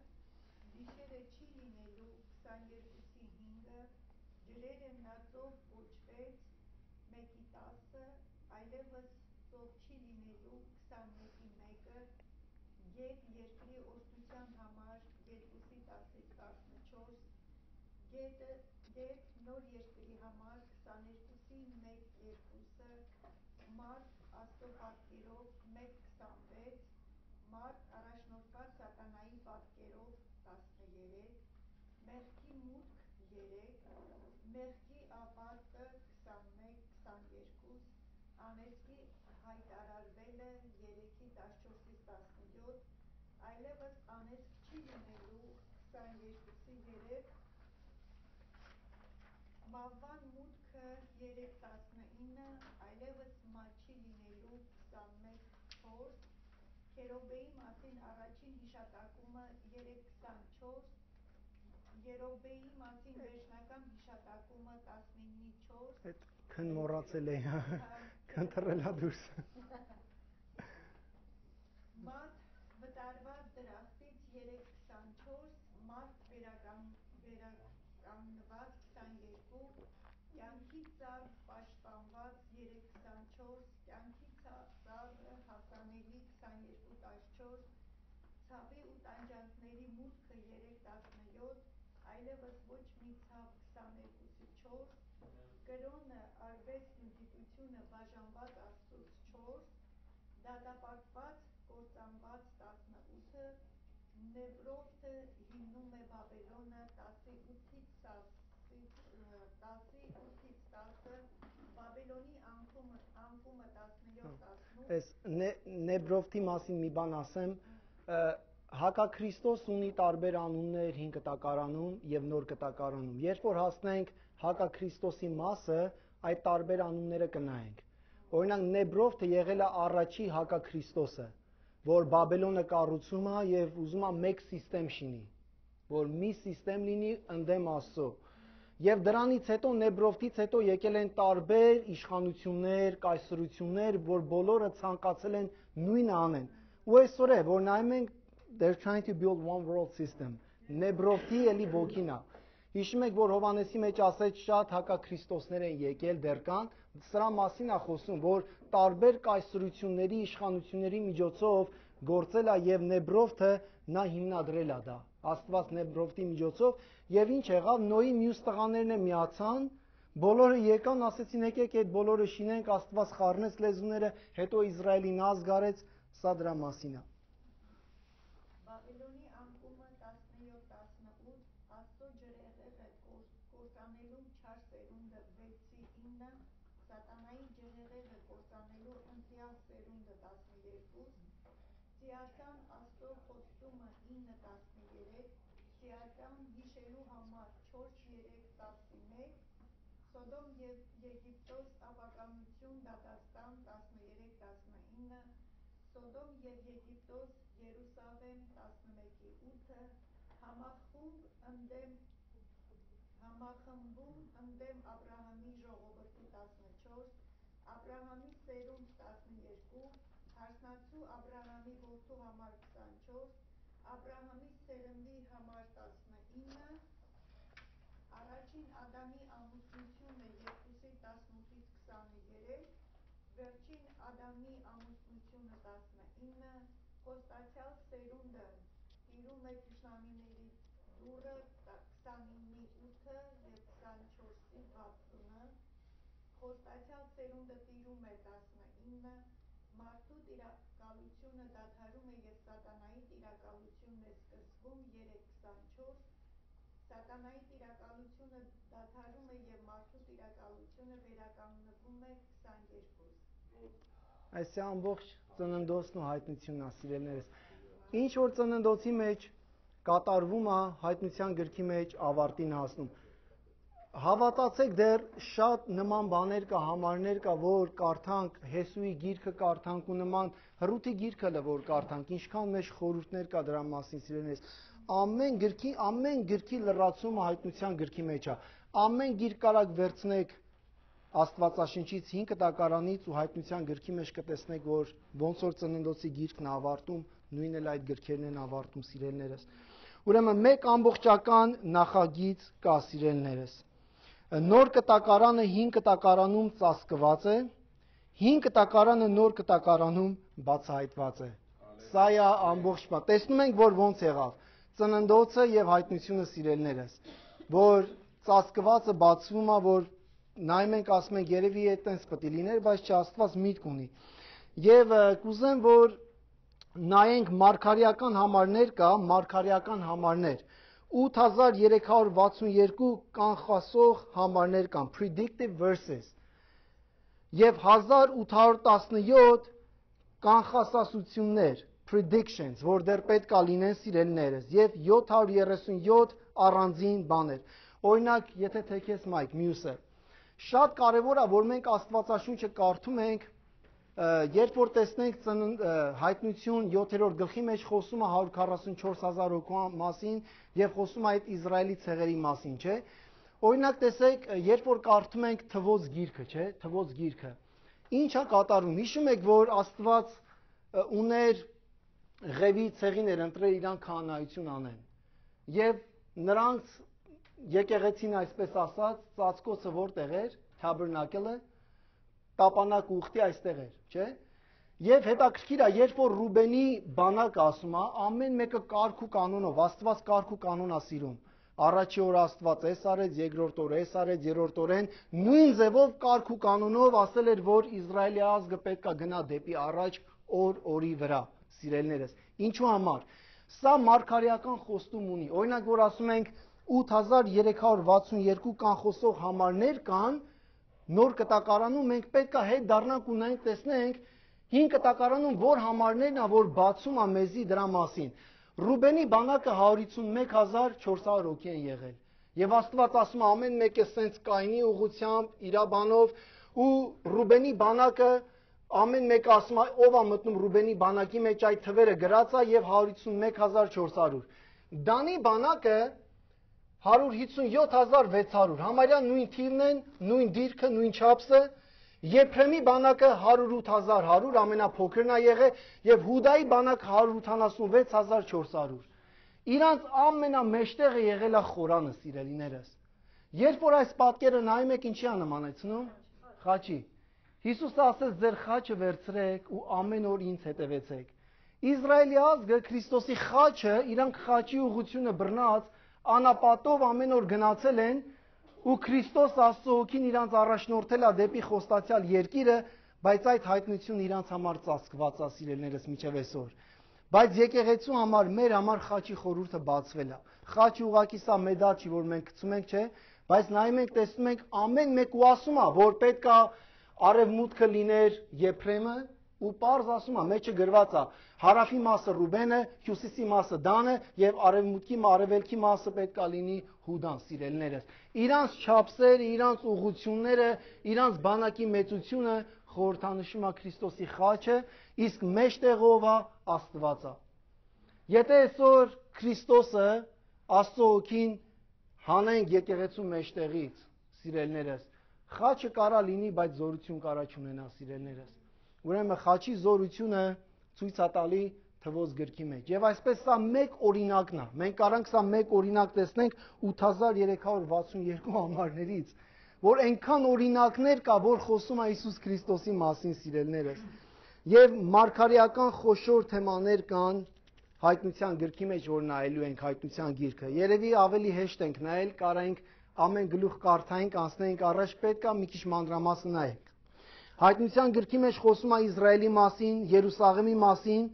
գիշերը չի լինելու 22-5, ջրերը նածով կոչվեց 1:10, այլևս ծով չի լինելու 21-1, գետ երկրի օրհնության համար 2:10-14, գետ նոր երկրի համար 22-1-2, մարդ Աստծո պատկերով 1:26, մարդ առաջնորդված սատանայի պատկերով 13, մեղքի մուտք 3, մեղքի ավարտը 21, անեծքի հայտարարվել է 3-ից 14-ից 17, այլևս անեծք չի լինելու 22-ից 3, մավան մուտքը 3:19, այլևս մատ չի լինելու 21:4, Քերոբեի մասին առաջին հիշատակումը 3:24, Երոբեի մասին վերջնական հիշատակումը 19:4, Այդ քն մոռացել էի, քնտրելա դուրս։ Մարդ վտարված դրախտից 3:24, մարդ վերականգնված 22, կյանքի ծառ պաշտպանված 3:24, կյանքի ծառը հասանելի 22:14, ցավի ու տանջանքների մուտքը 3:17, այլևս ոչ մի ցավ 22:4, կրոնը, արվեստն ու գիտությունը բաժանված Աստծուց 4, դատապարտված, կործանված 18, Նեբրովթը հիմնում է Բաբելոնը 18-ից 10, Բաբելոնի անկումը 17-18։ Այս Նեբրովթի մասին մի բան ասեմ, Հակաքրիստոս ունի տարբեր անուններ հին կտակարանում եւ նոր կտակարանում։ Երբ որ հասնենք Հակաքրիստոսի մասը, այդ տարբեր անունները կնայենք։ Օրինակ Նեբրովթը եղել է առաջի Հակաքրիստոսը, որ Բաբելոնը կառուցում է եւ ուզում է մեկ սիստեմ շինի, որ մի սիստեմ լինի ընդդեմ Աստծո։ Եվ դրանից հետո Նեբրովթից հետո եկել են տարբեր իշխանություններ, կայսրություններ, որ բոլորը ցանկացել են նույնը անեն։ Ու այսօր է, որ նայում ենք, they're trying to build one world system։ Նեբրովթի էլի ոգին է։ Հիշում եք, որ Հովանեսի մեջ ասեց շատ հակաքրիստոսներ են եկել դեռ կան, սրա մասին է խոսում, որ տարբեր կայսրությունների, իշխանությունների միջոցով գործել է եւ Նեբրովթը նա հիմնադրել է դա։ Աստված Նեբրովթի միջոցով եւ ինչ եղավ, Նոյի մյուս տղաներն է միացան, բոլորը եկան, ասեցին եկեք այդ բոլորը շինենք, Աստված խառնեց լեզուները, հետո Իսրայելի ազգ արեց, սա դրա մասին է։ Բաբելոնի անկումը 17-18, Աստծո ջրեղեղը կործանելու 4 սերունդը 6-9, Սատանայի ջրեղեղը կործանելու ընտրյալ սերունդը 12, Սիական Աստծո խոստումը 9-13, Սիական հիշելու համար 4-3-11, Սոդոմ եւ Եգիպտոս ապականություն դատաստան 13-19, Սոդոմ եւ Եգիպտոս Երուսաղեմ 11-8, համախմբում ընդդեմ Աբրահամի ժողովրդի 14, Աբրահամի սերունդ 12, հարսնացու Աբրահամի որդու համար 24, Աբրահամի սերնդի համար 19, առաջին Ադամի ամուսնությունը 2-18-23, վերջին Ադամի ամուսնությունը 19, խոստացյալ սերունդը տիրում է թշնամիների դուռը 29-8 եւ 24-60, խոստացյալ սերունդը տիրում է 19, մարդու տիրակալությունը դադարում է եւ սատանայի տիրակալությունն է սկսվում 3-24, սատանայի տիրակալությունը դադարում է եւ մարդու տիրակալությունը վերականգնվում է 22։ Այս է ամբողջ ծննդոցն ու հայտնությունն է, սիրելիներս։ Ինչ որ ծննդոցի մեջ կատարվում է, հայտնության գրքի մեջ ավարտին հասնում։ Հավատացեք, դեռ շատ նման բաներ կա, համարներ կա, որ կարդանք, Հեսուի գիրքը կարդանք ու նման Հռութի գիրքը որ կարդանք, ինչքան մեջ խորհուրդներ կա դրա մասին, սիրելիներս։ Ամեն գրքի լրացումը հայտնության գրքի մեջ է։ Ամեն գիրք կարակ վերցնեք Աստվածաշնչից 5 տակարանից ու հայտնության գրքի մեջ կտեսնեք, որ ոնց որ ծննդոցի գիրքն ավարտում, նույնն էլ այդ գրքերն են ավարտում, սիրելիներս։ Ուրեմն մեկ ամբողջական նախագիծ կա, սիրելիներս։ Նոր կտակարանը 5 կտակարանում ծածկված է, 5 կտակարանը նոր կտակարանում բացահայտված է։ Սա է ամբողջ բան։ Տեսնում ենք, որ ոնց եղավ։ Ծննդոցը եւ հայտնությունը, սիրելիներս, որ ծածկվածը բացվում է, որ նայում ենք, ասում ենք, երևի այտենց պետք է լիներ, բայց չէ, Աստված միտք ունի։ Եվ կուզեմ, որ նայենք մարգարեական համարներ կա, մարգարեական համարներ։ 8362 կանխասող համարներ կան, predictive verses։ Եվ 1817 կանխասասություններ, predictions, որ դեռ պետք է լինեն սիրելիներս, եւ 737 առանձին բաներ։ Օրինակ, եթե թեքես մայք, մյուսը։ Շատ կարևոր է, որ մենք Աստվածաշունչը կարդում ենք, երբ որ տեսնենք Հայտնություն 7-րդ գլխի մեջ խոսում է 144,000 հոգու մասին եւ խոսում է այդ Իսրայելի ցեղերի մասին, չէ՞։ Օրինակ տեսեք, երբ որ կարդում ենք Թվոց գիրքը, չէ՞, Թվոց գիրքը։ Ինչ է կատարում։ Հիշում եք, որ Աստված ուներ Ղևի ցեղիներ ընտրել իրան քահանայություն անեն։ Եվ նրանց եկեղեցին այսպես ասած, ծածկոցը որտեղ էր, Tabernacle-ը, տապանակ ուխտի այստեղ էր, չէ՞։ Եվ հետաքրքիր է, երբ որ Ռուբենի բանակը ասում է, ամեն մեկը կարգ ու կանոնով, Աստված կարգ ու կանոն է սիրում։ Առաջի օր Աստված էս արեց, երկրորդ օր էս արեց, երրորդ օրեն նույն ձևով կարգ ու կանոնով ասել էր, որ Իսրայելի ազգը պետք է գնա դեպի առաջ օրի վրա, սիրելիներս։ Ինչու համար։ Սա մարգարեական խոստում ունի։ Օրինակ, որ ասում ենք 8362 կանխոսող համարներ կան նոր կտակարանում, մենք պետք է հետ դառնանք ու նայենք տեսնենք հին կտակարանում որ համարներն է, որ բացում է մեզի դրա մասին։ Ռուբենի բանակը 151400 հոգի են եղել։ Եվ Աստված ասում է ամեն մեկը սենց Կայնի ուղությամբ, իրաբանով ու Ռուբենի բանակը ամեն մեկը ասում է ով է մտնում Ռուբենի բանակի մեջ այդ թվերը գրած է եւ 151400։ Դանի բանակը 157600, համարյա նույն թիվն են, նույն դիրքը, նույն չափսը, Եփրեմի բանակը 108100, ամենափոքրն է եղել, եւ Հուդայի բանակը 186400։ Իրանց ամենամեջտեղը եղել է Խորանը, սիրելիներս։ Երբ որ այս պատկերը նայում եք, ինչի է նմանեցնում։ Խաչի։ Հիսուսը ասեց ձեր խաչը վերցրեք ու ամեն օր ինձ հետևեցեք։ Իսրայելի ազգը Քրիստոսի խաչը, իրանք խաչի ուղղությունը բռնած անապատով ամեն օր գնացել են ու Քրիստոս Աստծո հոգին իրանց առաջնորդել է դեպի խոստացյալ երկիրը, բայց այդ հայտնությունը իրանց համար ծածկված է, սիրելիներս, մինչև այսօր։ Բայց եկեղեցու համար, մեր համար խաչի խորհուրդը բացվել է։ Խաչի ուղղակի սա մեդալ չի, որ մենք գցում ենք, չէ, բայց նայում ենք, տեսնում ենք ամեն մեկ ու ասում է, որ պետք է արևմուտքը լիներ Եփրեմը ու պարզ ասում է, մեջը գրված է հարավի մասը Ռուբենը, հյուսիսի մասը Դանը եւ արևելքի մասը պետք է լինի Հուդան, սիրելիներս։ Իրանց չափսերը, իրանց ուղղությունները, իրանց բանակի մեծությունը խորհրդանշում է Քրիստոսի խաչը, իսկ մեջտեղով է Աստվածը։ Եթե այսօր Քրիստոսը Աստծո հոգին հանենք եկեղեցու մեջտեղից, սիրելիներս, խաչը կարա լինի, բայց զորություն կարա չունենա, սիրելիներս։ Ուրեմն խաչի զորությունը ցույց է տալի Թվոց գրքի մեջ։ Եվ այսպես սա մեկ օրինակն է։ Մենք կարանք սա մեկ օրինակ տեսնենք 8362 համարներից, որ այնքան օրինակներ կա, որ խոսում է Հիսուս Քրիստոսի մասին, սիրելիներս։ Եվ մարգարեական խոշոր թեմաներ կան Հայտնության գրքի մեջ, որ նայելու ենք Հայտնության գիրքը։ Երևի ավելի հեշտ ենք նայել, կարանք ամեն գլուխ կարդայինք, անցնենք առաջ, պետք է մի քիչ մանրամասն նայենք։ Հայտնության գրքի մեջ խոսում է Իսրայելի մասին, Երուսաղեմի մասին,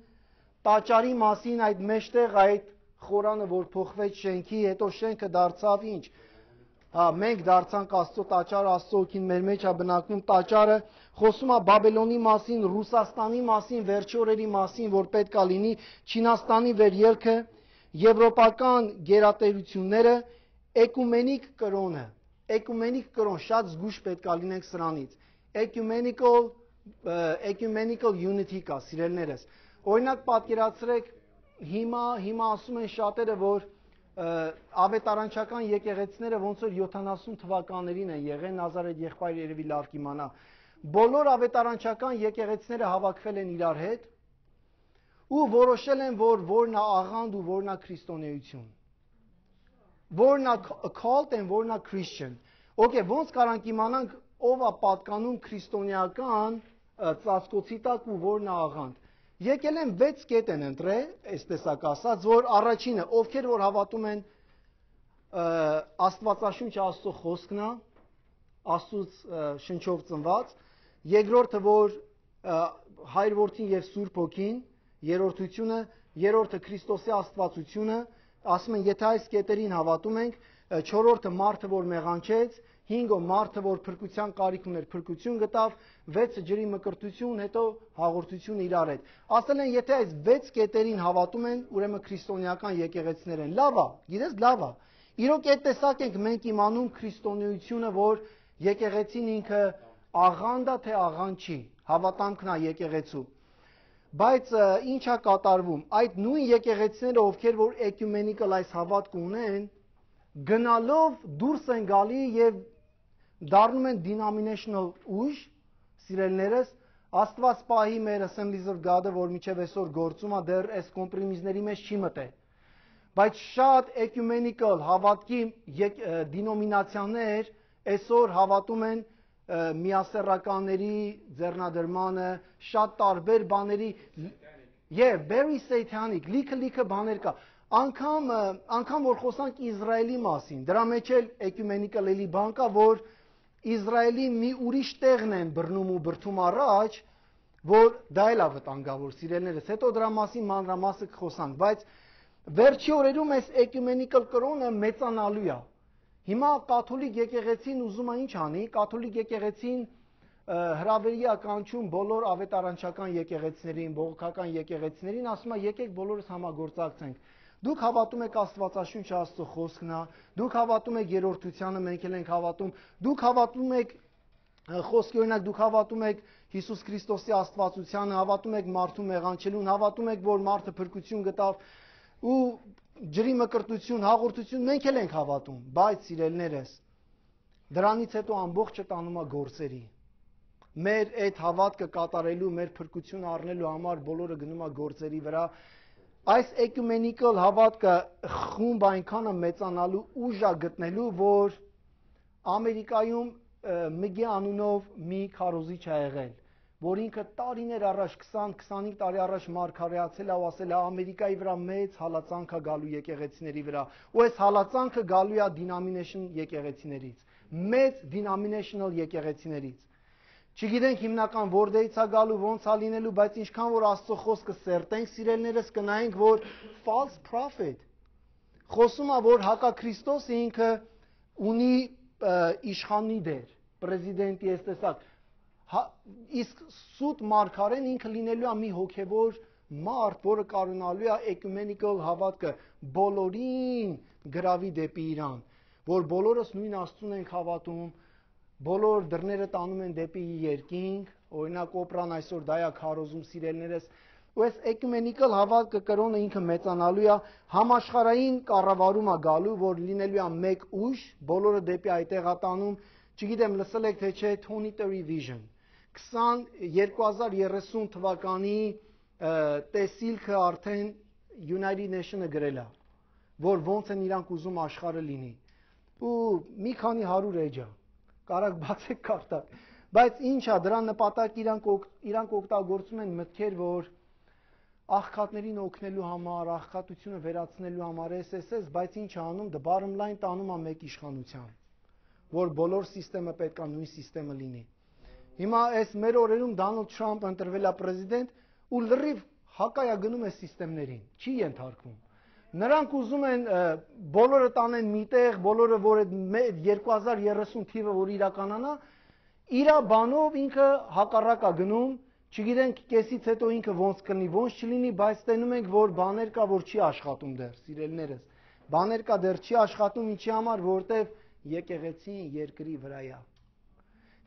տաճարի մասին, այդ մեջտեղ այդ խորանը, որ փոխվեց շենքի, հետո շենքը դարձավ ինչ։ Մենք դարձանք Աստծո տաճարը, Աստծո հոգին մեր մեջ է բնակվում, տաճարը խոսում է Բաբելոնի մասին, Ռուսաստանի մասին, վերջի օրերի մասին, որ պետք է լինի, Չինաստանի վերելքը, եվրոպական գերատերությունները, էկումենիկ կրոն, շատ զգույշ պետք է լինենք սրանից։ Ecumenical unity կա, սիրելիներս։ Օրինակ պատկերացրեք, հիմա ասում են շատերը, որ ավետարանչական եկեղեցիները ոնց որ 70 թվականներին են եղել, Նազարեթ եղբայրը երևի լավ կիմանա։ Բոլոր ավետարանչական եկեղեցիները հավաքվել են իրար հետ ու որոշել են, որ որն է աղանդ ու որն է քրիստոնեություն։ Որն է cult and որն է Christian։ Okay, ոնց կարանք իմանանք ով է պատկանում քրիստոնեական ծածկոցի տակ ու որն է աղանդ։ Եկել են 6 կետ են ընտրել, այսպես ասած, որ առաջինը, ովքեր որ հավատում են Աստվածաշունչը Աստծո խոսքն է, Աստծուց շնչով ծնված, երկրորդը որ Հայր Որդին եւ Սուրբ Հոգին, երրորդությունը, երրորդը Քրիստոսի աստվածությունը, ասում են, եթե այս կետերին հավատում ենք, չորրորդը մարդը որ մեղանչեց, 5-ը մարդը, որ փրկության կարիք ուներ, փրկություն գտավ, 6-ը ջրի մկրտություն, հետո հաղորդություն իրար հետ։ Ասել են, եթե այս 6 կետերին հավատում են, ուրեմն քրիստոնեական եկեղեցիներ են։ Լավ է, գիտես, լավ է։ Իրոք այդ տեսակ ենք մենք իմանում քրիստոնեությունը, որ եկեղեցին ինքը աղանդ է, թե աղանդ չի, հավատամքն է եկեղեցու։ Բայց ինչ է կատարվում, այդ նույն եկեղեցիները, ովքեր որ էկումենիկալ այս հավատք ունեն, գնալով դուրս են գալի եւ դառնում են denominational ուժ, սիրելիներս, Աստված պահի մեր Assemblies of God-ը, որ միջև այսօր գործում է, դեռ այս կոմպրոմիզների մեջ չի մտել։ Բայց շատ էկումենիկալ հավատքի դինոմինացիաներ այսօր հավատում են միասեռականների ձեռնադրմանը, շատ տարբեր բաների, եւ very satanic, լիքը բաներ կա։ Անգամ որ խոսանք Իսրայելի մասին, դրա մեջ էլ էկումենիկալ էլի բան կա, որ Իսրայելի մի ուրիշ տեղն են բռնում ու բրթում առաջ, որ դա էլ է վտանգավոր, սիրելիներս, հետո դրա մասին մանրամասը կխոսանք, բայց վերջի օրերում այս էկումենիկալ կրոնը մեծանալու է։ Հիմա կաթոլիկ եկեղեցին ուզում է ինչ անի, կաթոլիկ եկեղեցին հրավերի է կանչում բոլոր ավետարանչական եկեղեցիներին, բողոքական եկեղեցիներին, ասում է եկեք բոլորս համագործակցենք։ Դուք հավատում եք Աստվածաշունչ Աստծո խոսքն է, դուք հավատում եք երրորդությանը, մենք էլ ենք հավատում, դուք հավատում եք խոսքի օրինակ, դուք հավատում եք Հիսուս Քրիստոսի աստվածությանը, հավատում եք մարդու մեղանչելուն, հավատում եք, որ մարդը փրկություն գտավ ու ջրի մկրտություն, հաղորդություն, մենք էլ ենք հավատում, բայց սիրելիներս, դրանից հետո ամբողջը տանում է գործերի։ Մեր այդ հավատքը կատարելու, մեր փրկությունը առնելու համար բոլորը գնում է գործերի վրա։ Այս էկումենիկալ հավատքը խումբ այնքանը մեծանալու ուժ է գտնելու, որ Ամերիկայում Մգի անունով մի քարոզիչ է եղել, որ ինքը տարիներ առաջ 20-25 տարի առաջ մարգարեացել է ու ասել է Ամերիկայի վրա մեծ հալածանք է գալու եկեղեցիների վրա, ու այս հալածանքը գալու է denomination եկեղեցիներից, մեծ denominational եկեղեցիներից։ Չգիտենք հիմնական որտեղից է գալու, ոնց է լինելու, բայց ինչքան որ Աստծո խոսքը սերտենք, սիրելիներս, կնայենք, որ false prophet խոսում է, որ հակաքրիստոսը ինքը ունի իշխանի դեր, պրեզիդենտի այս տեսակ, իսկ սուտ մարգարեն ինքը լինելու է մի հոգևոր մարդ, որը կարողանալու է էկումենիկալ հավատքը բոլորին գրավի դեպի իրան, որ բոլորս նույն Աստծուն ենք հավատում, բոլոր դռները տանում են դեպի երկինք, օրինակ Օպրան այսօր դա է քարոզում, սիրելիներս, ու այս էկումենիկալ հավատքը կրոնը ինքը մեծանալու է, համաշխարհային կառավարում է գալու, որ լինելու է մեկ ուժ, բոլորը դեպի այդտեղ է տանում, չգիտեմ լսել եք թե չէ 2030 vision, 2030 թվականի տեսիլքը արդեն United Nations-ը գրել է, որ ոնց են իրանք ուզում աշխարհը լինի, ու մի քանի 100 էջ է, կարակ բացեք կարդակ, բայց ինչ է, դրա նպատակ իրանք օգտագործում են մտքեր, որ աղքատներին օգնելու համար, աղքատությունը վերացնելու համար, բայց ինչ է անում, the bottom line տանում է մեկ իշխանության, որ բոլոր սիստեմը պետք է նույն սիստեմը լինի։ Հիմա այս մեր օրերում Դոնալդ Թրամփը ընտրվել է պրեզիդենտ ու լրիվ հակայա գնում է սիստեմներին, չի ենթարկվում։ Նրանք ուզում են բոլորը տանեն միտեղ, բոլորը որ 2030 թիվը որ իրականանա, իր բանով ինքը հակառակ է գնում, չգիտենք կեսից հետո ինքը ոնց կլինի, ոնց չլինի, բայց տենում ենք, որ բաներ կա, որ չի աշխատում դեռ, սիրելիներս։ Բաներ կա դեռ չի աշխատում, ինչի համար, որտեվ եկեղեցին երկրի վրա է։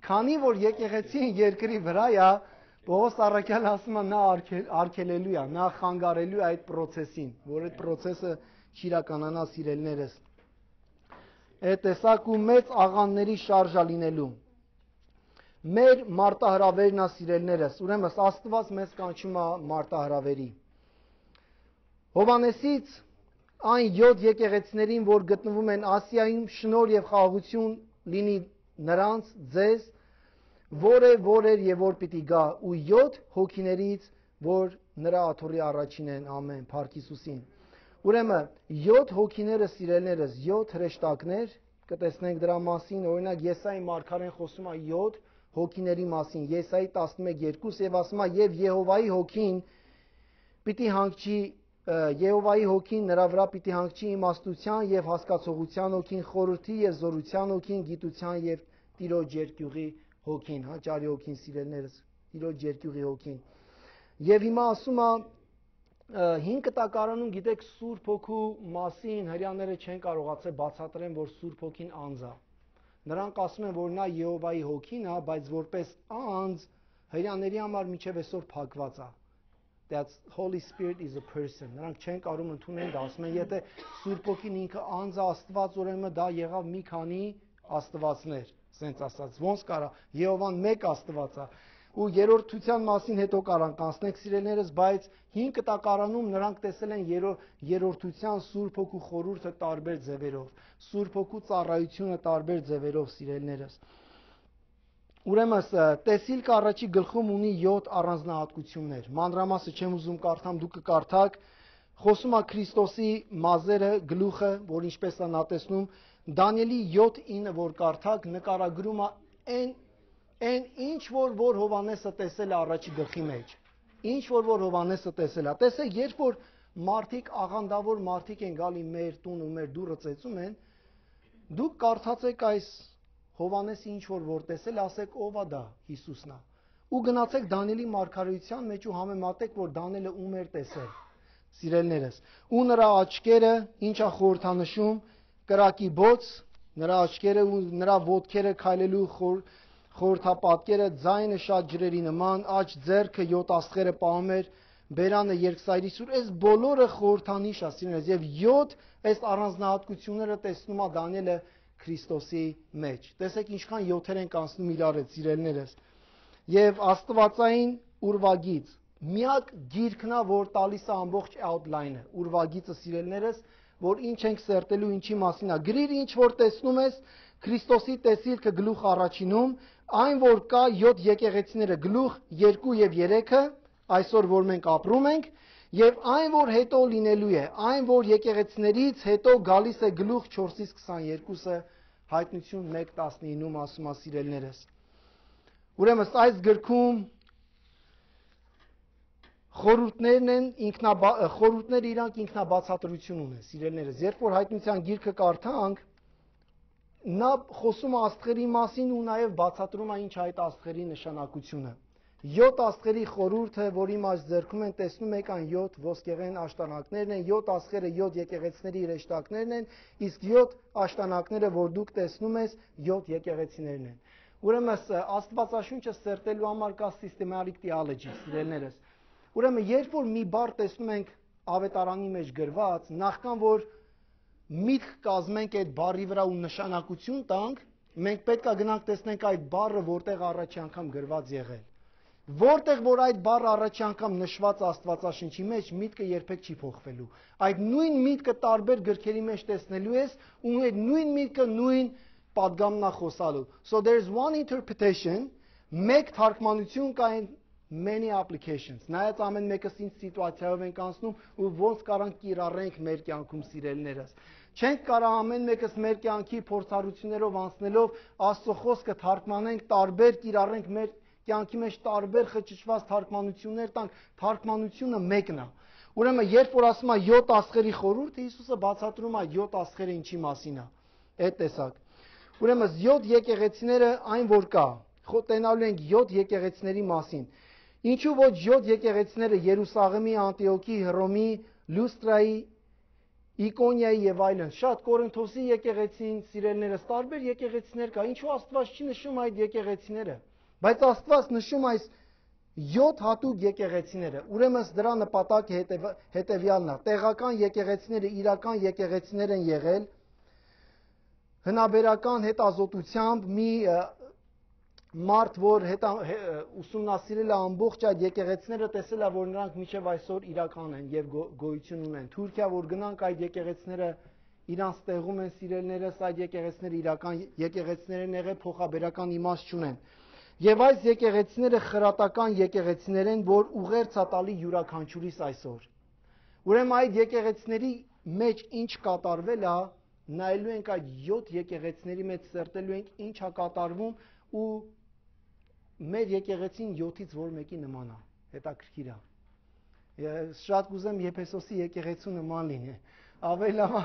Քանի որ եկեղեցին երկրի վրա է, Պողոս Առաքյալն ասում է նա արգելելու է, նա խանգարելու է այդ process-ին, որ այդ process-ը չիրականանա, սիրելիներս։ Այդ տեսակ ու մեծ աղանդների շարժա լինելու։ Մեր մարտահրավերն է, սիրելիներս, ուրեմն Աստված մեզ կանչում է մարտահրավերի։ Հովհաննեսից այն 7 եկեղեցիներին, որ գտնվում են Ասիայում, շնորհ եւ խաղաղություն լինի նրանց, ձեզ, որ էր եւ որ պիտի գա, ու 7 հոգիներից, որ նրա աթոռի առաջին են, ամեն, Փառք Հիսուսին։ Ուրեմն 7 հոգիները, սիրելիներս, 7 հրեշտակներ, կտեսնենք դրա մասին, օրինակ Եսայի մարգարեն խոսում է 7 հոգիների մասին, Եսայի 11:2 եւ ասում է եւ Եհովայի հոգին պիտի հանգչի Եհովայի հոգին նրա վրա պիտի հանգչի իմաստության եւ հասկացողության հոգին, խորհրդի եւ զորության հոգին, գիտության եւ Տիրոջ երկյուղի հոգին, ճարի հոգին սիրելիներս, Տիրոջ երկյուղի հոգին։ Եվ հիմա ասում է 5 կտակարանում գիտեք Սուրբ Հոգու մասին հрьяաները չեն կարողացել բացատրեն, որ Սուրբ Հոգին անձ է։ Նրանք ասում են, որ նա Եհովայի հոգին է, բայց որպես անձ հрьяաների համար միջև այսօր փակված է։ That Holy Spirit is a person. Նրանք չեն կարող ընդունել դա, ասում են, եթե Սուրբ Հոգին ինքը անձ է, Աստված, ուրեմն դա եղավ մի քանի աստվածներ, ասենց ասած։ Ոնց կարա Եհովան մեկ Աստված է։ Ու երրորդության մասին հետո կարանք անցնենք սիրելիներս, բայց 5 կտակարանում նրանք տեսել են երրորդության Սուրբ Հոգու խորհուրդը տարբեր ձևերով, Սուրբ Հոգու ծառայությունը տարբեր ձևերով սիրելիներս։ Ուրեմն տեսիլք առաջի գլխում ունի 7 առանձնահատկություններ։ Մանրամասը չեմ ուզում կարդամ, դուք կկարդաք։ Խոսում է Քրիստոսի մազերը, գլուխը, որ ինչպես է նա տեսնում, Դանիելի 7:9 որ կարդաք, նկարագրում է այն ինչ որ Հովհաննեսը տեսել է առաջի գլխի մեջ։ Ինչ որ Հովհաննեսը տեսել է։ Տեսեք, երբ որ մարդիկ աղանդավոր մարդիկ են գալի մեր տուն ու մեր դուռը ծեծում են, դուք կարդացեք այս Հովհաննեսի ինչ որ տեսել, ասեք ով է դա, Հիսուսն է։ Ու գնացեք Դանիելի մարգարեության մեջ ու համեմատեք, որ Դանիելը ում էր տեսել։ Սիրելիներս, ու նրա աչքերը ինչա խորհրդանշում, կրակի բոց, նրա աչքերը ու նրա ոտքերը քայլելու խորհրդապատկերը, ձայնը շատ ջրերի նման, աջ ձեռքը 7 աստղերը պահում էր, բերանը երկսայրի սուր, այս բոլորը խորհրդանիշ է, սիրելիներս, եւ 7 այս առանձնահատկությունները տեսնում է Դանիելը Քրիստոսի մեջ։ Տեսեք ինչքան 7-եր են կանցնում իրար հետ, սիրելիներս։ Եվ աստվածային ուրվագիծ, միակ գիրքն է, որ տալիս է ամբողջ outline-ը, ուրվագիծը սիրելիներս, որ ինչ ենք սերտելու, ինչի մասին է։ Գրիր ինչ որ տեսնում ես, Քրիստոսի տեսիլքը գլուխ առաջինում, այն որ կա 7 եկեղեցիները գլուխ 2 եւ 3-ը, այսօր որ մենք ապրում ենք, եւ այն որ հետո լինելու է, այն որ եկեղեցիներից հետո գալիս է գլուխ 4-ից 22-ը, Հայտնություն 1:19-ում ասում է սիրելիներս։ Ուրեմն այս գրքում խորհուրդները իրանք ինքնաբացատրություն ունեն, սիրելիներս։ Երբ որ Հայտնության գիրքը կարդանք, նա խոսում է աստղերի մասին ու նաև բացատրում է ինչ այդ աստղերի նշանակությունը։ 7 աստղերի խորհուրդը, որի մեջ ձեռքում են, տեսնում եք այն 7 ոսկեղեն աշտանակներն են, 7 աստղերը 7 եկեղեցիների հրեշտակներն են, իսկ 7 աշտանակները, որ դուք տեսնում ես, 7 եկեղեցիներն են։ Ուրեմն Աստվածաշունչը սերտելու համար կա systematic theology, սիրելիներս։ Ուրեմն երբ որ մի բառ տեսնում ենք ավետարանի մեջ գրված, նախքան որ միտք կազմենք այդ բառի վրա ու նշանակություն տանք, մենք պետք է գնանք տեսնենք այդ բառը որտեղ առաջի անգամ գրված եղել։ Որտեղ որ այդ բառը առաջի անգամ նշված Աստվածաշնչի մեջ, միտքը երբեք չի փոխվելու։ Այդ նույն միտքը տարբեր գրքերի մեջ տեսնելու ես, ու այդ նույն միտքը նույն պատգամն է խոսալու։ So there is one interpretation, մեկ թարգմանություն կա many applications։ Նայած ամեն մեկս ինչ սիտուացիայով ենք անցնում ու ոնց կարանք կիրառենք մեր կյանքում սիրելիներս։ Չենք կարող ամեն մեկս մեր կյանքի փորձառություններով անցնելով Աստծո խոսքը թարգմանենք, տարբեր կիրառենք մեր կյանքի մեջ տարբեր խճճված թարգմանություններ տանք, թարգմանությունը մեկն է։ Ուրեմն երբ որ ասում է 7 աստղերի խորհուրդը, Հիսուսը բացատրում է 7 աստղերը ինչի մասին է։ Այդ տեսակ։ Ուրեմն 7 եկեղեցիները այն որ կա, խոստենալու ենք 7 եկեղեցիների մասին։ Ինչու ոչ 7 եկեղեցիները Երուսաղեմի, Անտիոքի, Հռոմի, Լուստրայի, Իկոնիայի եւ այլն, շատ Կորինթոսի եկեղեցին, սիրելիներս, տարբեր եկեղեցիներ կա։ Ինչու Աստված չի նշում այդ եկեղեցիները։ Բայց Աստված նշում այս 7 հատուկ եկեղեցիները։ Ուրեմն դրա նպատակը հետեւյալն է։ Տեղական եկեղեցիները իրական եկեղեցիներ են եղել, հնաբերական հետազոտությամբ մի մարդ, որ ուսումնասիրել է ամբողջ այդ եկեղեցիները, տեսել է, որ նրանք մինչև այսօր իրական են եւ գոյություն ունեն։ Թուրքիա, որ գնանք այդ եկեղեցիները իրանց տեղում են սիրելիներս, այդ եկեղեցիները իրական եկեղեցիներ են եղել, փոխաբերական իմաստ չունեն։ Եվ այս եկեղեցիները խրատական եկեղեցիներ են, որ ուղերձ է տալի յուրաքանչյուրիս այսօր։ Ուրեմն այդ եկեղեցիների մեջ ինչ կատարվել է, նայելու ենք այդ 7 եկեղեցիների մեջ, սերտելու ենք ինչ է կատարվում ու մեր եկեղեցին 7-ից որ մեկի նման է, հետաքրքիր է։ Շատ կուզեմ Եփեսոսի եկեղեցու նման լինի։ Ավելի լավ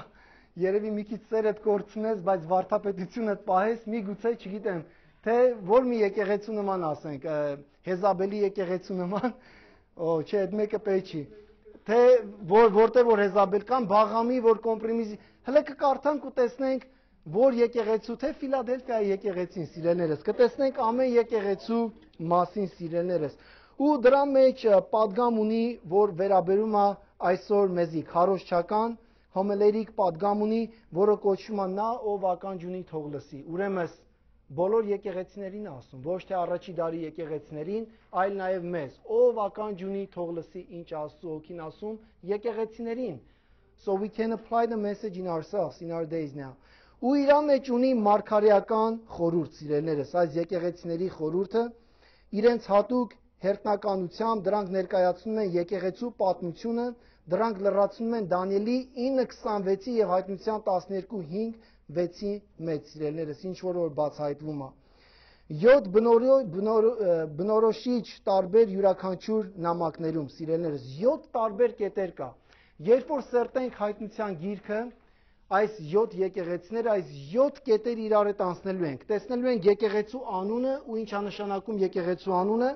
երևի մի քիչ սերդ կորցնես, բայց վարդապետությունդ պահես, միգուցե, չգիտեմ, թե որ մի եկեղեցու նման ասենք, Հեզաբելի եկեղեցու նման, չէ, այդ մեկը պետք չի։ Թե որտեղ որ Հեզաբել կամ Բաղամի, որ կոմպրոմիսի, հələ կկարդանք ու տեսնենք, որ եկեղեցու, թե Ֆիլադելֆիայի եկեղեցին, սիրելիներս, կտեսնենք ամեն եկեղեցու մասին, սիրելիներս։ Ու դրա մեջ պատգամ ունի, որ վերաբերում է այսօր մեզի քարոզչական հոմելերիկ պատգամ ունի, որը կոչվում է նա ով ականջունի թող լսի։ Ուրեմն բոլոր եկեղեցիներին ասում, ոչ թե առաջի դարի եկեղեցիներին, այլ նաև մեզ, ով ականջունի թող լսի ինչ Աստծո Հոգին ասում եկեղեցիներին։ So we can apply the message in ourselves in our days now. Ու իր մեջ ունի մարգարեական խորհուրդ, սիրելիներս, այս եկեղեցիների խորհուրդը իրենց հատուկ հերթնականությամբ դրանք ներկայացնում են եկեղեցու պատմությունը, դրանք լրացնում են Դանիելի 9:26-ի եւ Հայտնության 12:5-6-ի մեջ, սիրելիներս, ինչ որ բացահայտվում է։ 7 բնորոշիչ տարբեր յուրաքանչյուր նամակներում, սիրելիներս, 7 տարբեր կետեր կա։ Երբ որ սերտենք Հայտնության գիրքը, այս 7 եկեղեցիները, այս 7 կետեր իրար հետ անցնելու ենք։ Տեսնելու ենք եկեղեցու անունը ու ինչա նշանակում եկեղեցու անունը։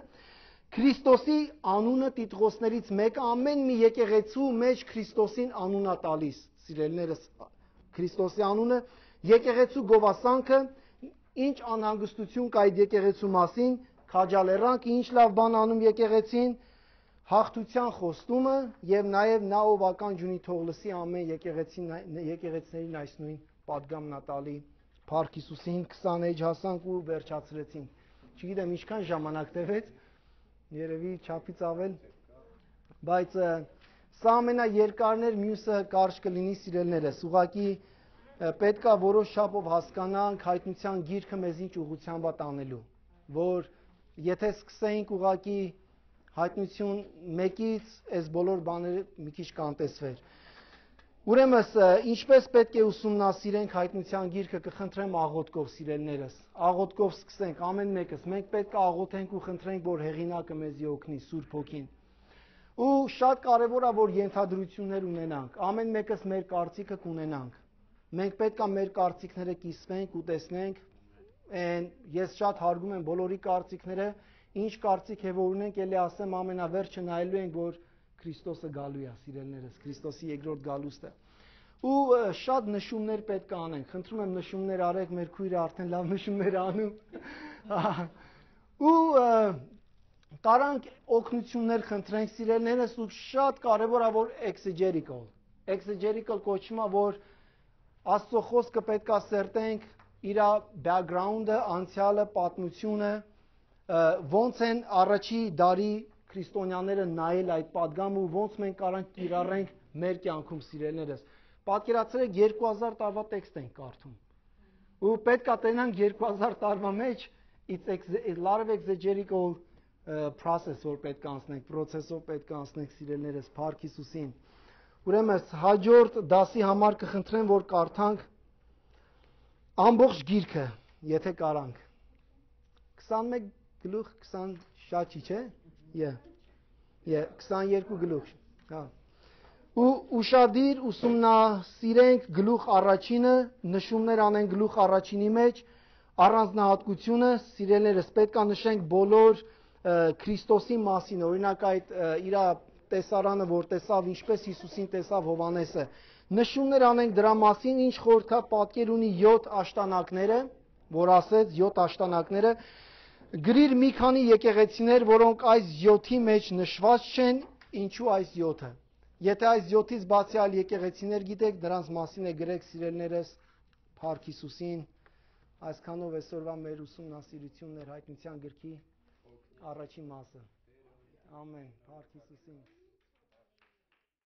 Քրիստոսի անունը Տիտղոսներից մեկը ամեն մի եկեղեցու մեջ Քրիստոսին անունա տալիս, սիրելիներս, Քրիստոսի անունը, եկեղեցու գովասանքը, ինչ անհանգստություն կա այդ եկեղեցու մասին, քաջալերանք, ինչ լավ բան անում եկեղեցին, հաղթության խոստումը եւ նաեւ նա ով ականջ ունի թող լսի ամեն եկեղեցիներին այս նույն պատգամն ատալի Փառք Հիսուսին 20 էջ հասանք ու վերջացրեցինք։ Չգիտեմ ինչքան ժամանակ տևեց, երևի չափից ավել, բայց սա ամենաերկարն էր, մյուսը կարճ կլինի, սիրելիներս, ուղղակի պետք է որոշ չափով հասկանանք Հայտնության գիրքը մեզ ինչ ուղղությամբ է տանելու, որ եթե սկսենք ուղղակի Հայտնություն 1-ից այս բոլոր բաները մի քիչ կանտեսվեր։ Ուրեմն ինչպես պետք է ուսումնասիրենք Հայտնության գիրքը, կխնդրեմ աղոթքով, սիրելիներս, աղոթքով սկսենք, ամեն մեկս, մենք պետք է աղոթենք ու խնդրենք, որ հեղինակը մեզի օգնի, Սուրբ Հոգին։ Ու շատ կարևոր է, որ ենթադրություններ ունենանք, ամեն մեկս մեր կարծիքը կունենանք։ Մենք պետք է մեր կարծիքները կիսվենք ու տեսնենք, ես շատ հարգում եմ բոլորի կարծիքները, ինչ կարծիք է որ ունենք, ելի ասեմ ամենավերջը նայելու ենք, որ Քրիստոսը գալու է, սիրելիներս, Քրիստոսի երկրորդ գալուստը։ Ու շատ նշումներ պետք է անենք, խնդրում եմ նշումներ արեք, մեր քույրը արդեն լավ նշումներ անում։ Ու տարանք օգնություններ խնդրենք, սիրելիներս, ու շատ կարևոր է, որ exegetical կոչվում է, որ Աստծո խոսքը պետք է սերտենք իր background-ը, անցյալը, պատմությունը, ոնց են առաջի դարի քրիստոնյաները նայել այդ պատգամը ու ոնց մենք կարանք կիրառենք մեր կյանքում, սիրելիներս։ Պատկերացրեք 2000 տարվա տեքստ ենք կարդում։ Ու պետք է տենանք 2000 տարվա մեջ it's a lot of exegetical process որ պետք է անցնենք, process-ով պետք է անցնենք, սիրելիներս, Փառք Հիսուսին։ Ուրեմն հաջորդ դասի համար կխնդրեմ, որ կարդանք ամբողջ գիրքը, եթե կարանք։ 21 գլուխ 20 շատ չի, չէ՞։ 22 գլուխ։ Հա։ Ու ուշադիր ուսումնասիրենք գլուխ առաջինը, նշումներ անենք գլուխ առաջինի մեջ, առանձնահատկությունը, սիրելիներս, պետք է նշենք բոլոր Քրիստոսի մասին, օրինակ այդ իր տեսարանը, որ տեսավ, ինչպես Հիսուսին տեսավ Հովհաննեսը։ Նշումներ անենք դրա մասին, ինչ խորհրդապատկեր ունի 7 աշտանակները, որ ասեց 7 աշտանակները, գրիր մի քանի եկեղեցիներ, որոնք այս 7-ի մեջ նշված չեն, ինչու այս 7-ը։ Եթե այս 7-ից բացի այլ եկեղեցիներ գիտեք, դրանց մասին է գրեք, սիրելիներս, Փառք Հիսուսին, այսքանով այսօրվա մեր ուսումնասիրությունն էր Հայտնության գրքի առաջին մասը։ Ամեն, Փառք Հիսուսին։